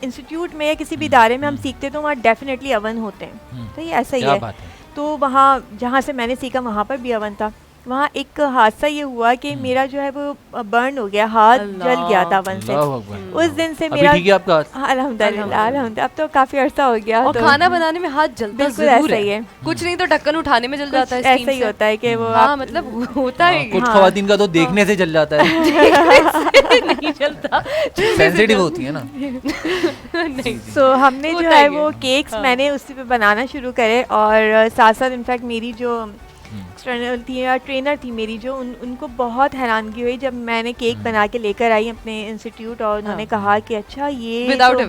इंस्टीट्यूट में या किसी भी इदारे में हम सीखते तो वहाँ डेफिनेटली अवन होते हैं, तो ये ऐसा ही है। तो वहाँ जहाँ से मैंने सीखा वहाँ पर भी अवन था। वहाँ एक हादसा ये हुआ कि मेरा जो है वो बर्न हो गया, हाथ जल गया था वन से। उस दिन से मेरा ठीक है आपका? अल्हम्दुलिल्लाह, अब तो काफी अर्सा हो गया। और खाना बनाने में हाथ जलता बिल्कुल ऐसा ही है, कुछ नहीं तो ढक्कन उठाने में जल जाता है, ऐसा ही होता है कि वो हाँ मतलब होता है। कुछ खवातीन का तो देखने से जल जाता है, नहीं जलता, सेंसिटिव होती है ना। सो हमने जो है वो केक्स मैंने उसी पे बनाना शुरू करे, और साथ साथ इनफैक्ट मेरी जो एक्सटर्नल थी या ट्रेनर थी मेरी जो उनको बहुत हैरानगी हुई जब मैंने केक बना के लेकर आई अपने इंस्टीट्यूट, और उन्होंने कहा कि अच्छा ये विदाउट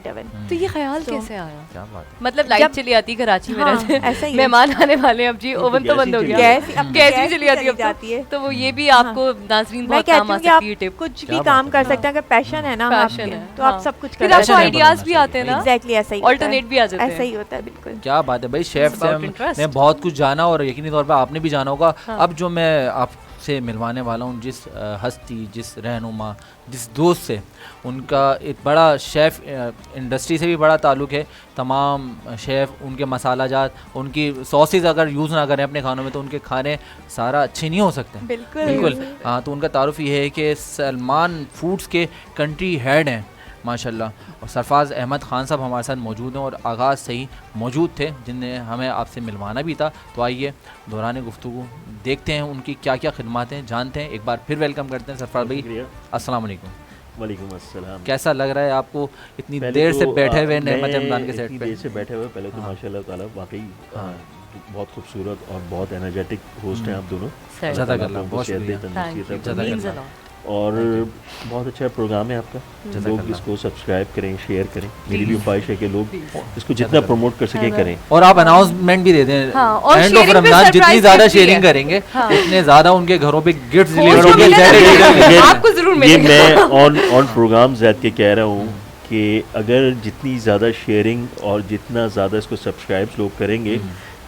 ओवन। तो ये ख्याल कैसे आया? क्या बात है। मतलब लाइट चली आती कराची में, ऐसा ही मेहमान आने वाले, अब जी ओवन तो बंद हो गया, गैस भी चली जाती है, तो वो ये भी आपको नाज़रीन बहुत काम आ सकती है टिप। कुछ भी काम कर सकते हैं अगर पैशन है ना, तो आप सब कुछ फिर आपको आइडियाज भी आते हैं ना, एग्जैक्टली ऐसा ही, ऑल्टरनेट भी आ जाते हैं, ऐसा ही होता है बिल्कुल। क्या बात है भाई, शेफ से मैं बहुत कुछ जाना और यकीनी तौर पर आपने भी जाना होगा। अब जो मैं आपसे मिलवाने वाला हूँ, जिस हस्ती, जिस रहनुमा, जिस दोस्त से उनका एक बड़ा शेफ़ इंडस्ट्री से भी बड़ा ताल्लुक़ है, तमाम शेफ़ उनके मसाला जात, उनकी सॉसेज अगर यूज़ ना करें अपने खानों में तो उनके खाने सारा अच्छे नहीं हो सकते। बिल्कुल हाँ, तो उनका तारुफ ये है कि सलमान फूड्स के कंट्री हेड हैं माशाल्लाह, और सरफराज अहमद ख़ान साहब हमारे साथ मौजूद हैं और आगाज़ से ही मौजूद थे, जिनने हमें आपसे मिलवाना भी था। तो आइए दौरान गुफ्तगू देखते हैं उनकी क्या क्या खिदमत हैं, जानते हैं। एक बार फिर वेलकम करते हैं सरफराज भाई, अस्सलाम वालेकुम। वालेकुम अस्सलाम। कैसा लग रहा है आपको इतनी देर से बैठे हुए नेमत रमज़ान के सेट पे? देर से बैठे हुए, पहले तो माशाल्लाह ताला वाकई बहुत खूबसूरत और बहुत एनर्जेटिक होस्ट हैं आप दोनों, जज़ाकल्लाह, बहुत शुक्रिया, और बहुत अच्छा प्रोग्राम है आपका। लोग इसको सब्सक्राइब करें, शेयर करें। मेरी भी ख्वाहिश है कि लोग इसको जितना प्रमोट कर सके करें, और आप अनाउंसमेंट भी दे दें एंड ऑफ रमजान, जितनी ज़्यादा शेयरिंग करेंगे उतने ज़्यादा उनके घरों पे गिफ्ट्स डिलीवर होंगे, आपको जरूर मिलेगा। ये मैं ऑन प्रोग्राम ज़ैद के कह रहा हूँ कि अगर जितनी ज़्यादा शेयरिंग और जितना ज़्यादा इसको सब्सक्राइब लोग करेंगे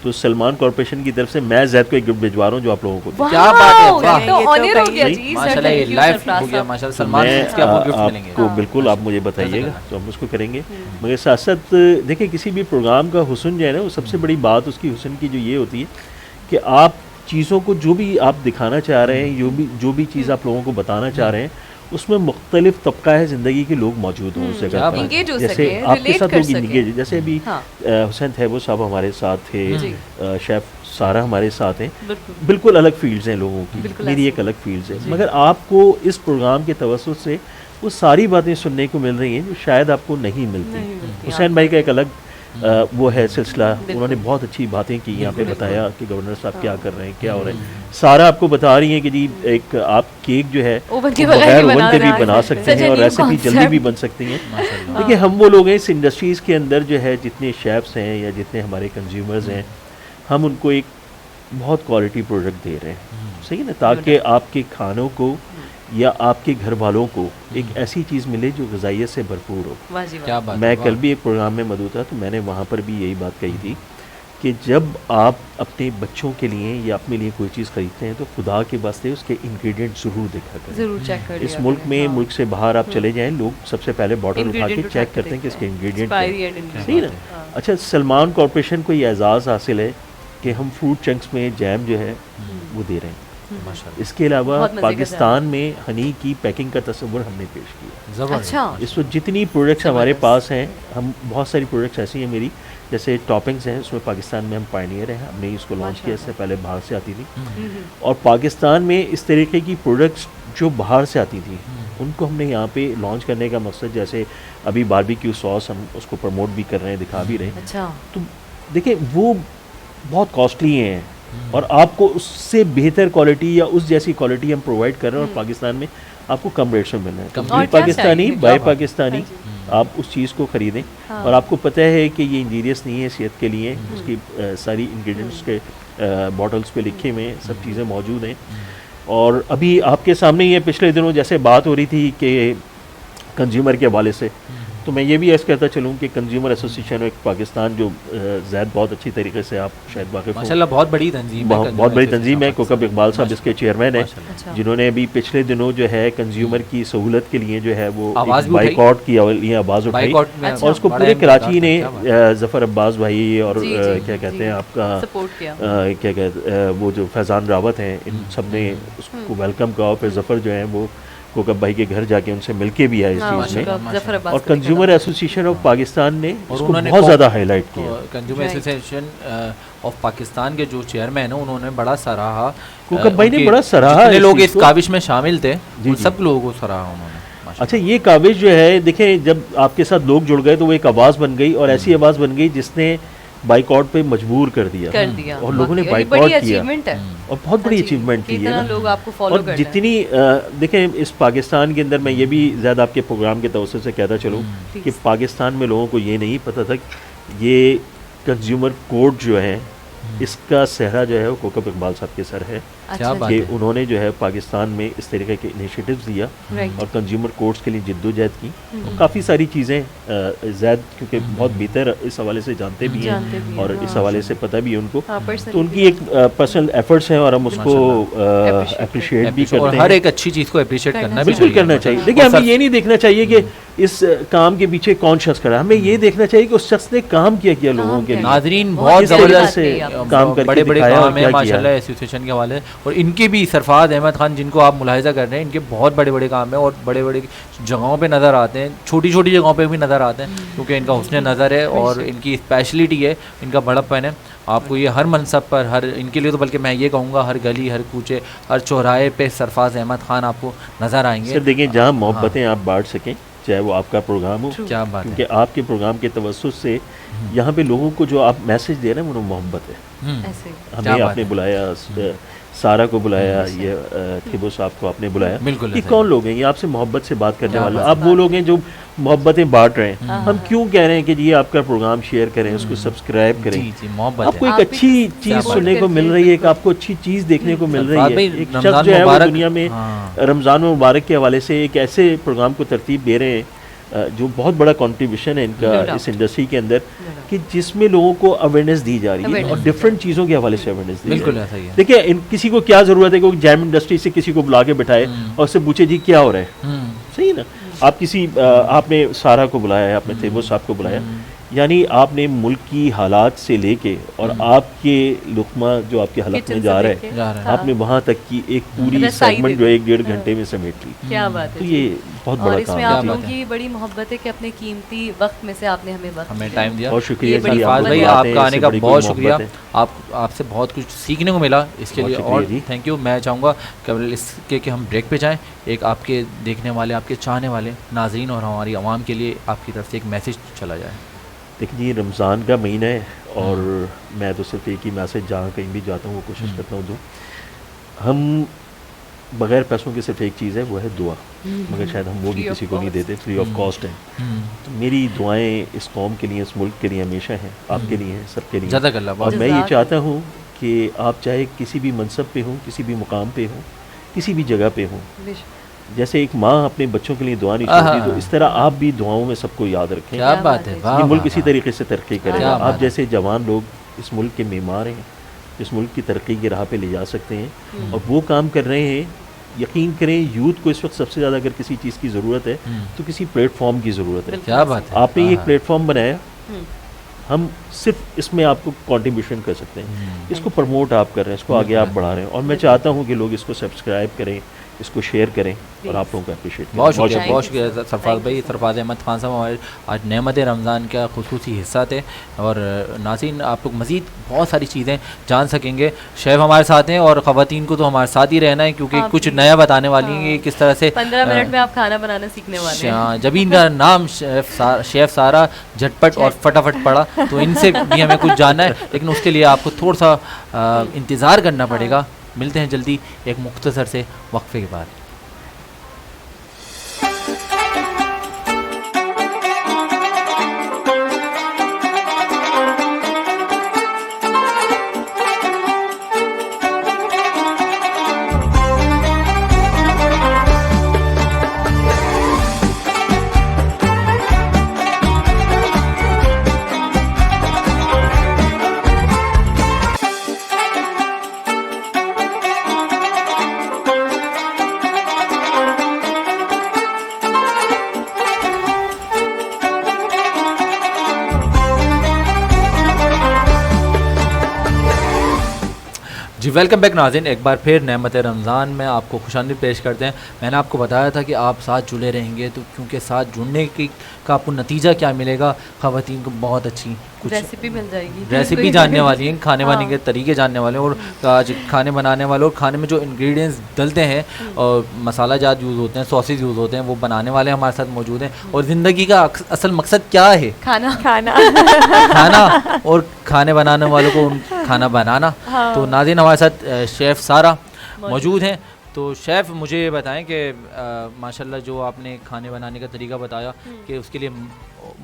तो सलमान कॉर्पोरेशन की तरफ से मैं जैद को एक गिफ्ट भिजवा रहा हूँ जो आप लोगों को। क्या बात है, वाह, तो ऑनर हो गया जी, माशाल्लाह, ये लाइव हो गया माशाल्लाह। सलमान के आपको गिफ्ट मिलेंगे आपको, बिल्कुल आप मुझे बताइएगा तो हम उसको करेंगे। मगर साथ साथ देखिए, किसी भी प्रोग्राम का हुस्न जो है ना, वो सबसे बड़ी बात उसकी हुस्न की जो ये होती है कि आप चीज़ों को जो भी आप दिखाना चाह रहे हैं, जो भी चीज़ आप लोगों को बताना चाह रहे हैं, उसमें मुख्तलिफ तबका है ज़िंदगी के लोग मौजूद हों उस जगह पर, जैसे आपके साथ लोग इंगेज, जैसे अभी हुसैन थैबो साहब हमारे साथ थे, शेफ़ सारा हमारे साथ हैं, बिल्कुल अलग फील्ड्स हैं लोगों की, मेरी एक अलग फील्ड्स है, मगर आपको इस प्रोग्राम के तवस्सुत से वो सारी बातें सुनने को मिल रही हैं जो शायद आपको नहीं मिलती। हुसैन भाई का एक अलग वो है सिलसिला, उन्होंने बहुत अच्छी बातें की, यहाँ पे बताया कि गवर्नर साहब क्या कर रहे हैं, क्या हो रहा है, सारा आपको बता रही हैं कि जी एक आप केक जो है बगैर ओवन के भी बना सकते हैं और रेसिपी जल्दी भी बन सकती हैं। देखिए, हम वो लोग हैं इस इंडस्ट्रीज़ के अंदर जो है, जितने शेफ्स हैं या जितने हमारे कंज्यूमर्स हैं, हम उनको एक बहुत क्वालिटी प्रोडक्ट दे रहे हैं, सही है ना, ताकि आपके खानों को या आपके घर वालों को एक ऐसी चीज़ मिले जो ग़िज़ाइयत से भरपूर हो। क्या बात। मैं कल भी एक प्रोग्राम में मौजूद था तो मैंने वहाँ पर भी यही बात कही थी कि जब आप अपने बच्चों के लिए या अपने लिए कोई चीज़ खरीदते हैं तो खुदा के वास्ते उसके इंग्रेडिएंट ज़रूर देखा करें, ज़रूर चेक करिए। इस मुल्क में, मुल्क से बाहर आप चले जाएं, लोग सबसे पहले बॉटल उठा के चेक करते हैं कि इसके इंग्रेडिएंट सही ना। अच्छा, सलमान कॉर्पोरेशन को ये एजाज़ हासिल है कि हम फ्रूट चंक्स में जैम जो है वो दे रहे हैं। इसके अलावा पाकिस्तान में हनी की पैकिंग का तस्वुर हमने पेश किया। अच्छा, इस वक्त जितनी प्रोडक्ट्स हमारे पास हैं, हम बहुत सारी प्रोडक्ट्स ऐसी हैं मेरी, जैसे टॉपिंग्स हैं, उसमें पाकिस्तान में हम पायनियर हैं, हमने इसको लॉन्च किया, इससे पहले बाहर से आती थी, और पाकिस्तान में इस तरीके की प्रोडक्ट्स जो बाहर से आती थी उनको हमने यहाँ पे लॉन्च करने का मकसद, जैसे अभी बारबेक्यू सॉस हम उसको प्रमोट भी कर रहे हैं, दिखा भी रहे हैं। अच्छा, तो देखिए वो बहुत कॉस्टली हैं और आपको उससे बेहतर क्वालिटी या उस जैसी क्वालिटी हम प्रोवाइड कर रहे हैं और पाकिस्तान में आपको कम रेट्स में मिल रहा है। पाकिस्तानी बाय पाकिस्तानी आप उस चीज़ को ख़रीदें। और आपको पता है कि ये इंजीरियस नहीं है सेहत के लिए, उसकी सारी इंग्रेडिएंट्स के बॉटल्स पे लिखे हुए हैं, सब चीज़ें मौजूद हैं। और अभी आपके सामने ही है, पिछले दिनों जैसे बात हो रही थी कि कंज्यूमर के हवाले से तो मैं ये भी ऐसा कहता चलूँ कि कंज्यूमर एसोसिएशन ऑफ पाकिस्तान जो जैद बहुत अच्छी तरीके से आप शायद वाकिफ हो, माशाल्लाह बहुत बड़ी तंजीम है, बहुत बड़ी तंजीम है। कोकब इकबाल साहब इसके चेयरमैन है, जिन्होंने अभी पिछले दिनों जो है कंज्यूमर की सहूलत के लिए जो है वो बाइकॉट की आवाज़ उठाई और उसको पूरे कराची ने जफ़र अब्बास भाई और क्या कहते हैं आपका क्या कहते वो जो फैज़ान रावत हैं, इन सब ने उसको वेलकम किया और फिर जफ़र जो है वो कोकब भाई के घर जाके उनसे मिलके भी आए इस चीज़ में, और कंज्यूमर एसोसिएशन ऑफ पाकिस्तान ने उसको बहुत ज़्यादा हाईलाइट किया। कंज्यूमर एसोसिएशन ऑफ पाकिस्तान के जो चेयरमैन हैं उन्होंने बड़ा सराहा, कोकब भाई ने बड़ा सराहा, जितने लोग इस काविश में शामिल थे उन सब लोगों को सराहा उन्होंने। अच्छा, ये काविश जो है देखें, जब आपके साथ लोग जुड़ गए तो वो एक आवाज़ बन गई और ऐसी आवाज़ बन गई जिसने बाइकॉट पे मजबूर कर दिया और लोगों ने बाइकॉट किया और बहुत बड़ी अचीवमेंट की है लोग आपको फॉलो और जितनी देखें इस पाकिस्तान के अंदर, मैं ये भी ज़्यादा आपके प्रोग्राम के तवज्जो से कहता चलूँ कि पाकिस्तान में लोगों को ये नहीं पता था कि ये कंज्यूमर कोर्ट जो है इसका सहरा जो है वो कोकब इकबाल साहब के सर है। कि उन्होंने जो है पाकिस्तान में इस तरीके के इनिशिएटिव्स दिया और कंज्यूमर कोर्ट्स के लिए जिद्दोजहद की और काफ़ी सारी चीज़ें ज़ैद क्योंकि बहुत बेहतर इस हवाले से जानते भी हैं और इस हवाले से पता भी है उनको, तो उनकी एक पर्सनल एफर्ट्स हैं और हम उसको अप्रिशिएट भी करते हैं। हर एक अच्छी चीज़ को अप्रिशिएट करना बिल्कुल करना चाहिए। देखिए, हमें ये नहीं देखना चाहिए कि इस काम के पीछे कौन शख्स खड़ा, हमें ये देखना चाहिए कि उस शख्स ने काम किया लोगों के लिए। नाज़रीन बहुत ज़बरदस्त से काम करके बड़े काम है माशाल्लाह एसोसिएशन के हवाले, और इनके भी सरफराज अहमद खान जिनको आप मुलाहिजा कर रहे हैं, इनके बहुत बड़े बड़े काम है और बड़े बड़े जगहों पे नज़र आते हैं, छोटी छोटी जगहों पे भी नज़र आते हैं क्योंकि इनका हुस्न नज़र है और इनकी स्पेशलिटी है, इनका बड़प्पन है। आपको ये हर मनसब पर, हर इनके लिए तो बल्कि मैं ये कहूँगा हर गली, हर कूचे, हर चौराहे पे सरफराज अहमद खान आपको नज़र आएंगे। सर देखिए, जहाँ मोहब्बतें आप बांट सकें, चाहे वो आपका प्रोग्राम हो, क्या बात है, क्योंकि आपके प्रोग्राम के तवज्जुह से यहाँ पे लोगों को जो आप मैसेज दे रहे हैं वो मोहब्बत है। हमें आपने बुलाया, सारा को बुलाया, ये थिबो साहब को आपने बुलाया, ये कौन लोग हैं? ये आपसे मोहब्बत से बात करने वाले, आप वो लोग हैं जो मोहब्बतें बांट रहे हैं। हम क्यों कह रहे हैं कि ये आपका प्रोग्राम शेयर करें, उसको सब्सक्राइब करें, आपको एक अच्छी चीज़ सुनने को मिल रही है, एक आपको अच्छी चीज़ देखने को मिल रही है। एक शख्स जो है वो दुनिया में रमज़ान मुबारक के हवाले से एक ऐसे प्रोग्राम को तरतीब दे रहे हैं जो बहुत बड़ा कंट्रीब्यूशन है इनका इस इंडस्ट्री के अंदर, कि जिसमें लोगों को अवेयरनेस दी जा रही है और डिफरेंट चीज़ों के हवाले से अवेयरनेस दी जा रही है। देखिए, किसी को क्या ज़रूरत है कि जैम इंडस्ट्री से किसी को बुला के बिठाए और उससे पूछे जी क्या हो रहा है, सही ना? आप किसी आपने सारा को बुलाया, आपने थिबो साहब को बुलाया, यानी आपने मुल्क की हालात से लेके और आपके लुकमा जो आपके हलक में जा रहा है, आपने वहाँ तक की एक पूरी सेगमेंट जो 1-1.5 घंटे में समेट ली। क्या बात है, तो ये बहुत बड़ा काम है। इसमें आप लोगों की बड़ी मोहब्बत है कि अपने कीमती वक्त में से आपने हमें टाइम दिया। बहुत शुक्रिया जी भाई, आपका आने का बहुत शुक्रिया। आपसे बहुत कुछ सीखने को मिला, इसके लिए और थैंक यू। मैं चाहूँगा केवल इसके कि हम ब्रेक पे जाएँ, एक आपके देखने वाले, आपके चाहने वाले नाज़रीन और हमारी आवाम के लिए आपकी तरफ से एक मैसेज चला जाए। देखिए, रमज़ान का महीना है और मैं तो सिर्फ एक ही मैसेज जहाँ कहीं भी जाता हूँ वो कोशिश करता हूँ दूँ। हम बग़ैर पैसों के सिर्फ एक चीज़ है, वो है दुआ, मगर शायद हम वो भी किसी को नहीं देते, फ्री ऑफ कॉस्ट है। तो मेरी दुआएं इस कौम के लिए, इस मुल्क के लिए हमेशा हैं, आपके लिए हैं, सबके लिए। और मैं ये चाहता हूँ कि आप चाहे किसी भी मनसब पे हों, किसी भी मुकाम पे हों, किसी भी जगह पे हों, जैसे एक माँ अपने बच्चों के लिए दुआ नहीं छोड़ती, तो इस तरह आप भी दुआओं में सबको याद रखें। क्या बात है, ये मुल्क इसी तरीके से तरक्की करेगा। आप जैसे जवान लोग इस मुल्क के मेमार हैं, इस मुल्क की तरक्की की राह पे ले जा सकते हैं और वो काम कर रहे हैं। यकीन करें, यूथ को इस वक्त सबसे ज़्यादा अगर किसी चीज़ की ज़रूरत है तो किसी प्लेटफॉर्म की ज़रूरत है। क्या बात है, आपने एक प्लेटफॉर्म बनाया, हम सिर्फ इसमें आपको कंट्रीब्यूशन कर सकते हैं, इसको प्रमोट आप कर रहे हैं, इसको आगे आप बढ़ा रहे हैं और मैं चाहता हूँ कि लोग इसको सब्सक्राइब करें, इसको शेयर करें और आप लोगों को अप्रिशिएट करें। बहुत शुक्रिया सरफराज भाई, सरफराज अहमद खान साहब हमारे आज नेमत रमज़ान का खुसूसी हिस्सा थे। और नाज़रीन, आप लोग मज़ीद बहुत सारी चीज़ें जान सकेंगे। शेफ़ हमारे साथ हैं और ख़वातीन को तो हमारे साथ ही रहना है क्योंकि कुछ नया बताने वाली हैं किस तरह से 15 मिनट में आप खाना बनाना सीखने वाले हैं। जब इनका नाम शेफ़ सारा झटपट और फटाफट पड़ा तो इनसे भी हमें कुछ जानना है, लेकिन उसके लिए आपको थोड़ा सा इंतज़ार करना पड़ेगा। मिलते हैं जल्दी एक मुख्तसर से वक्फे के बाद। जी वेलकम बैक नाज़रीन, एक बार फिर नेमत रमज़ान में आपको खुशामदीद पेश करते हैं। मैंने आपको बताया था कि आप साथ जुड़े रहेंगे, तो क्योंकि साथ जुड़ने की का आपको नतीजा क्या मिलेगा, ख़वातीन को बहुत अच्छी कुछ रेसिपी मिल जाएगी, रेसिपी जानने वाली हैं, खाने वाने के तरीके जानने वाले हैं, और आज खाने बनाने वाले और खाने में जो इंग्रेडिएंट्स डलते हैं और मसाला जात यूज़ होते हैं, सॉसेज यूज़ होते हैं, वो बनाने वाले हमारे साथ मौजूद हैं। और ज़िंदगी का असल मकसद क्या है? खाना खाना और खाने बनाने वालों को खाना बनाना। तो नाज़रीन हमारे साथ शेफ़ सारा मौजूद हैं। तो शेफ़ मुझे ये बताएं कि माशाल्लाह जो आपने खाने बनाने का तरीका बताया कि उसके लिए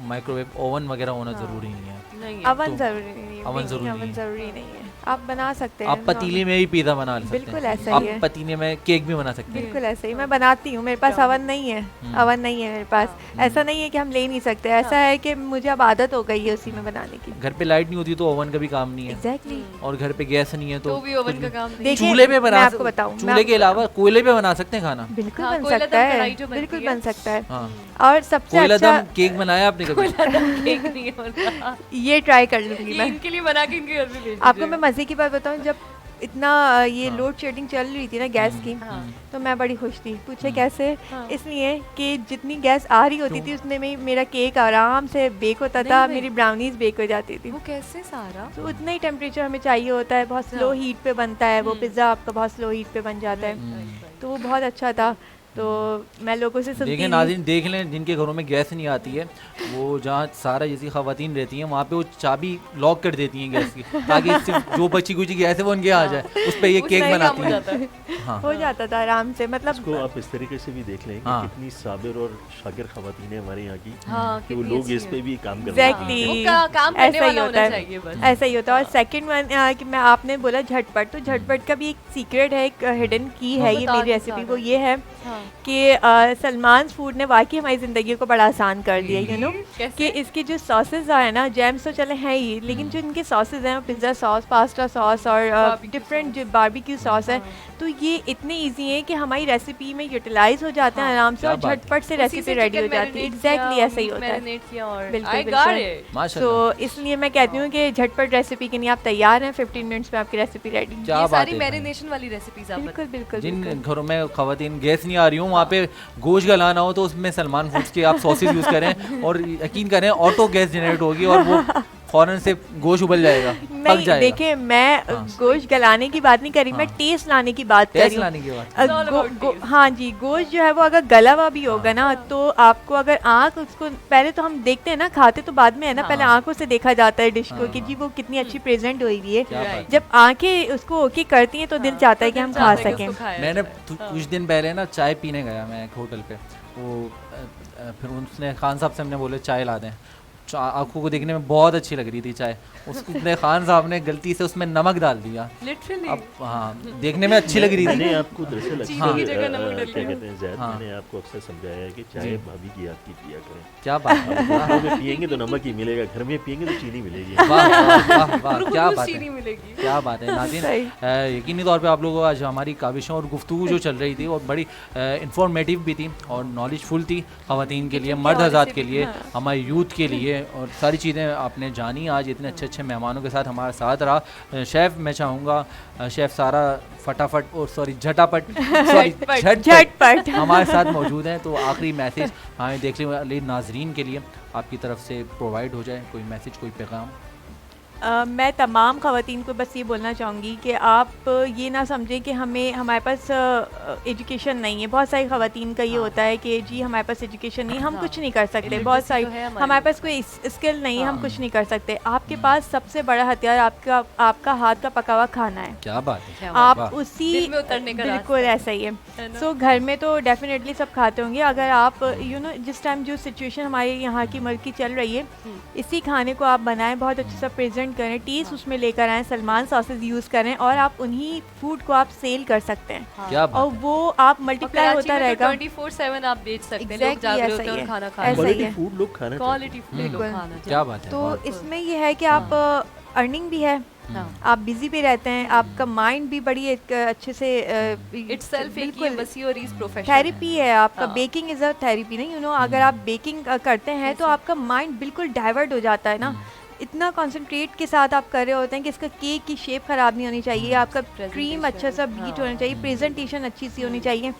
माइक्रोवेव ओवन वगैरह होना ज़रूरी नहीं है। अवन ज़रूरी नहीं है, अवन ज़रूरी नहीं है, आप बना सकते हैं। आप पतीले में भी पिज़्ज़ा बना सकते हैं, बिल्कुल ऐसा आप ही है। पतीले में केक भी बना सकते हैं। बिल्कुल ऐसे ही मैं बनाती हूँ, मेरे पास अवन नहीं है, अवन नहीं है मेरे पास। ऐसा नहीं है कि हम ले नहीं सकते, ऐसा है कि मुझे अब आदत हो गई है उसी में बनाने की। घर पे लाइट नहीं होती तो ओवन का भी काम नहीं है। एग्जैक्टली। और घर पे गैस नहीं है तो भी ओवन का काम नहीं। देखिए, चूल्हे पे बना, मैं आपको बताऊं, चूल्हे के अलावा कोयले पे बना सकते हैं खाना। बिल्कुल हाँ, बन कोयला सकता दम है, कढ़ाई जो बनती बिल्कुल है। बन सकता है। हाँ। और सबसे कोयला अच्छा दम केक बनाया आपने कभी? केक नहीं है बनता। ये ट्राई कर लूंगी ये मैं। इनके लिए बना के इनके घर में भेज आपको मैं मज़े की बात बताऊं, जब इतना ये लोड शेडिंग चल रही थी ना गैस की, तो मैं बड़ी खुश थी। पूछे कैसे? इसलिए कि जितनी गैस आ रही होती थी उतने में मेरा केक आराम से बेक होता था, मेरी ब्राउनीज बेक हो जाती थी। वो कैसे सारा? तो उतना ही टेम्परेचर हमें चाहिए होता है, बहुत स्लो हीट पे बनता है वो पिज़्ज़ा, आपका बहुत स्लो हीट पे बन जाता है, तो वो बहुत अच्छा था। तो मैं लोगों से सुनती देखें नाज़रीन, देख लें जिनके घरों में गैस नहीं आती है, वो जहाँ सारा जैसी ख़वातीन रहती हैं वहाँ पे वो चाबी लॉक कर देती हैं गैस की, ताकि सिर्फ जो बची कुची गैस है वो उनके आ जाए, उस पर ये केक बनाती हैं। हाँ। हो जाता था आराम से। मतलब इसको आप इस तरीके से भी देख लें कि हाँ। कितनी साबिर और शाकिर ख़वातीन हैं हमारे यहाँ की, हाँ, कि वो कितनी लोग अच्छी इस पे हैं। भी काम कर रहे एग्जैक्टली हैं। काम करने ऐसा ही वाला होता होना है, चाहिए बस। ऐसा ही होता है। और सेकंड वन कि मैं आपने बोला झटपट, तो झटपट का भी एक सीक्रेट है, एक हिडन की है ये मेरी रेसिपी। वो ये है कि सलमान फूड ने वाकई हमारी ज़िंदगी को बड़ा आसान कर दिया, यू नो, कि इसके जो सॉसेज है ना, जैम्स तो चले हैं ही, लेकिन जो इनके सॉसेज हैं, पिज़्ज़ा सॉस, पास्ता सॉस और डिफरेंट जो बारबेक्यू सॉस है, तो ये इतने इजी हैं कि हमारी रेसिपी में यूटिलाइज हो जाते हैं आराम से, और झटपट से रेसिपी रेडी हो जाती है। एग्जैक्टली ऐसा ही होता है। बिल्कुल बिल्कुल। तो इसलिए मैं कहती हूँ कि झटपट रेसिपी के लिए आप तैयार हैं, 15 मिनट्स में आपकी रेसिपी रेडी। क्या बात सारी है। मैरिनेशन वाली रेसिपीज आप बिल्कुल बिल्कुल जिन बिल्कुल। घरों में ख़वातीन गैस नहीं आ रही हो वहाँ पे गोश्त गलाना हो तो उसमें सलमान फूड्स के आप सॉसेज यूज़ करें, और यकीन करें ऑटो गैस जनरेट होगी और वो फ़ौरन से गोश्त उबल जाएगा, पक नहीं जाएगा। देखिए, मैं गोश्त गलाने की बात नहीं कर रही, मैं टेस्ट लाने की बात कर रही टेस्ट हूँ। लाने की बात। हाँ जी, गोश्त जो है वो अगर गला हुआ भी होगा ना, तो आपको अगर आँख उसको, पहले तो हम देखते हैं ना, खाते तो बाद में है ना, पहले आँखों से देखा जाता है डिश को कि जी वो कितनी अच्छी प्रेजेंट हुई हुई है। जब आंखें उसको ओके करती हैं तो दिल चाहता है कि हम खा सकें। मैंने कुछ दिन पहले ना चाय पीने गया मैं एक होटल पे, वो फिर उसने खान साहब से हमने बोले चाय ला दें, आंखों को देखने में बहुत अच्छी लग रही थी चाय, उसने खान साहब ने गलती से उसमें नमक डाल दिया। लिटरली अब हाँ, देखने में अच्छी लग रही थी। मैंने आपको दरअसल चीनी अक्सर की जगह नमक डाल क्या दिया। कहते हैं ज़ैद, हाँ। मैंने आपको अक्सर समझाया है कि चाय भाभी की हाथ की पिया करें। क्या बात है, होटलों में पियेंगे तो नमक ही मिलेगा, घर में पियेंगे तो चीनी मिलेगी। वाह वाह वाह, क्या बात चीनी है, मिलेगी। क्या बात है नाज़रीन। यकीनी तौर पे आप लोगों को आज हमारी काविशों और गुफ्तगू जो चल रही थी और बड़ी इंफॉर्मेटिव भी थी और नॉलेजफुल थी, ख़वातीन के लिए, मर्द हज़रात के लिए, हमारे यूथ के लिए, और सारी चीज़ें आपने जानी। आज इतने अच्छे अच्छे मेहमानों के साथ हमारे साथ रहा शेफ़। मैं चाहूँगा शेफ़ सारा फटाफट और सॉरी झटापट झटपट हमारे साथ मौजूद हैं, तो आखिरी मैसेज हमें देखने वाले नाजरीन के लिए आपकी तरफ से प्रोवाइड हो जाए, कोई मैसेज, कोई पैगाम। मैं तमाम ख़वातीन को बस ये बोलना चाहूँगी कि आप ये ना समझें कि हमारे पास एजुकेशन नहीं है। बहुत सारी ख़वातीन का ये होता है कि जी हमारे पास एजुकेशन नहीं, हम कुछ नहीं कर सकते। बहुत सारी हमारे पास कोई स्किल नहीं है, हम कुछ नहीं कर सकते। आपके पास सबसे बड़ा हथियार आपका हाथ का पका हुआ खाना है। क्या बात है, आप उसी दिल में उतरने का बिल्कुल ऐसा ही है। सो घर में तो डेफिनेटली सब खाते होंगे। अगर आप जिस टाइम जो सिचुएशन हमारे यहाँ की मुल्क की चल रही है, इसी खाने को आप बनाएं, बहुत अच्छे से प्रेजेंट करें, टेस्ट उसमें लेकर आएं, सलमान सॉसेज यूज़ करें, और आप उन्हीं फूड को आप सेल कर सकते हैं। क्या बात और वो आप मल्टीप्लाई होता रहेगा। 24/7 आप बेच सकते हैं, लोग Exactly, जागरूक ऐसा होते हैं ही और है। खाना खा ऐसा ही क्वालिटी है। फूड लोग खाना क्वालिटी फूड लोग बिल्कुल। खाना क्या बात है। तो वाह। इसमें ये है कि आप अर्निंग भी है, हाँ। आप बिजी भी रहते हैं, आपका माइंड भी बड़ी एक अच्छे से इटसेल्फ एक ये वसी और इस प्रोफेशन थेरेपी है आपका। हाँ। बेकिंग इज़ अ थेरेपी, नहीं अगर आप बेकिंग करते हैं तो आपका माइंड बिल्कुल डाइवर्ट हो जाता है ना, इतना कंसंट्रेट के साथ आप कर रहे होते हैं कि इसका केक की शेप ख़राब नहीं होनी चाहिए, आपका क्रीम अच्छा सा बीट होना चाहिए, प्रेजेंटेशन अच्छी सी होनी चाहिए।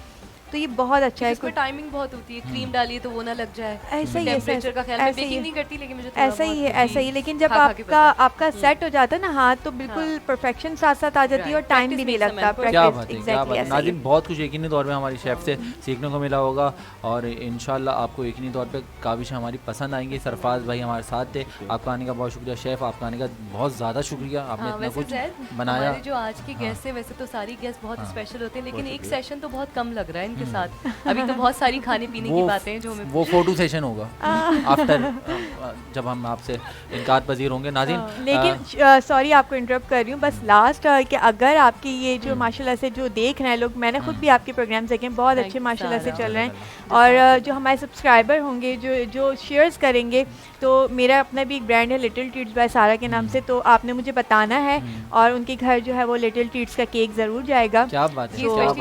तो ये बहुत अच्छा है। इसमें टाइमिंग बहुत होती है, क्रीम डालिए तो वो ना लग जाए, ऐसा ही टेम्परेचर का ख्याल, मैं बेकिंग नहीं करती लेकिन मुझे ऐसा ही है, ऐसा ही। लेकिन जब आपका सेट हो जाता है ना हाथ, तो बिल्कुल परफेक्शन साथ साथ आ जाती है और टाइम भी नहीं लगता। क्या बात है, क्या बात है नाज़रीन, बहुत कुछ यकीनी तौर पे हमारी शेफ़ से सीखने को मिला होगा और इंशाल्लाह आपको यकीनी तौर पे काविशें हमारी पसंद आएंगी। सरफराज भाई हमारे साथ थे, आपका आने का बहुत शुक्रिया शेफ़, आपका आने का बहुत ज़्यादा शुक्रिया, आपने इतना कुछ बनाया। जो आज की गेस्ट है, वैसे तो सारी गेस्ट बहुत स्पेशल होते हैं लेकिन एक सेशन तो बहुत कम लग रहा है इनके साथ। अभी तो बहुत सारी खाने पीने की बातें हैं जो हमें वो फोटो सेशन होगा आफ्टर जब हम आपसे इनकार पजीर होंगे नाज़रीन। लेकिन सॉरी आपको इंटरप्ट कर रही हूँ, बस लास्ट कि अगर आपकी ये जो माशाल्लाह से जो देख रहे हैं लोग, मैंने खुद भी आपके प्रोग्राम्स देखे हैं, बहुत अच्छे माशाल्लाह से चल रहे हैं और जो हमारे सब्सक्राइबर होंगे जो शेयर्स करेंगे, तो मेरा अपना भी एक ब्रांड है लिटिल ट्रीट्स बाय सारा के नाम से, तो आपने मुझे बताना है और उनके घर जो है वो लिटिल ट्रीट्स का केक ज़रूर जाएगा। क्या बात है,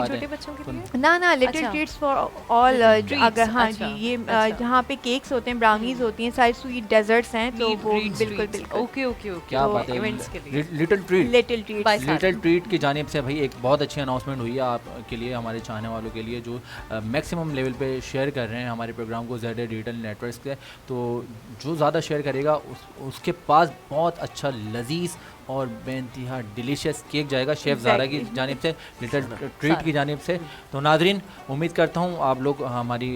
छोटे बच्चों के लिए ना लिटिल ट्रीट्स फॉर ऑल। अगर हाँ जी, ये जहाँ पे केक्स होते हैं, ब्राउनीज होती हैं, सारी स्वीट डेजर्ट्स हैं, तो वो बिल्कुल ओके। क्या बात है, लिटिल ट्रीट की जानिब से भाई एक बहुत अच्छी अनाउंसमेंट हुई है आपके लिए, हमारे चाहने वालों के लिए जो मैक्सिमम लेवल पे शेयर कर रहे हैं हमारे प्रोग्राम को ज़ेड डिजिटल नेटवर्क्स के। तो जो ज़्यादा शेयर करेगा उसके पास बहुत अच्छा लजीज और बेइंतहा डिलीशियस केक जाएगा शेफ़ ज़ारा की जानिब से, लिटिल ट्रीट की जानिब से। तो नाज़रीन, उम्मीद करता हूँ आप लोग हमारी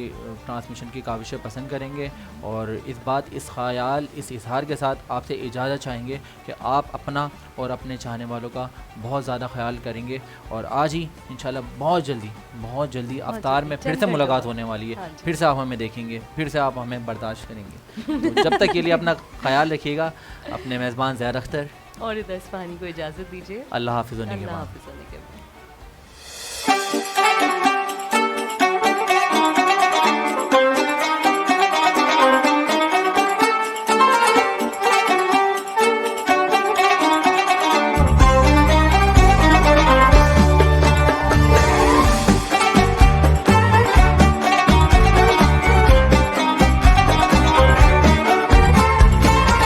ट्रांसमिशन की काविशें पसंद करेंगे और इस ख़याल, इस इजहार के साथ आपसे इजाज़त चाहेंगे कि आप अपना और अपने चाहने वालों का बहुत ज़्यादा ख्याल करेंगे। और आज ही इंशाल्लाह बहुत जल्दी अफ्तार में फिर से मुलाकात होने वाली है, फिर से आप हमें देखेंगे, फिर से आप हमें बर्दाश्त करेंगे। तो जब तक के लिए अपना ख्याल रखिएगा, अपने मेज़बान ज़ैर अख्तर और इधर इस्फहानी को इजाज़त दीजिए। अल्लाह हाफ़िज़।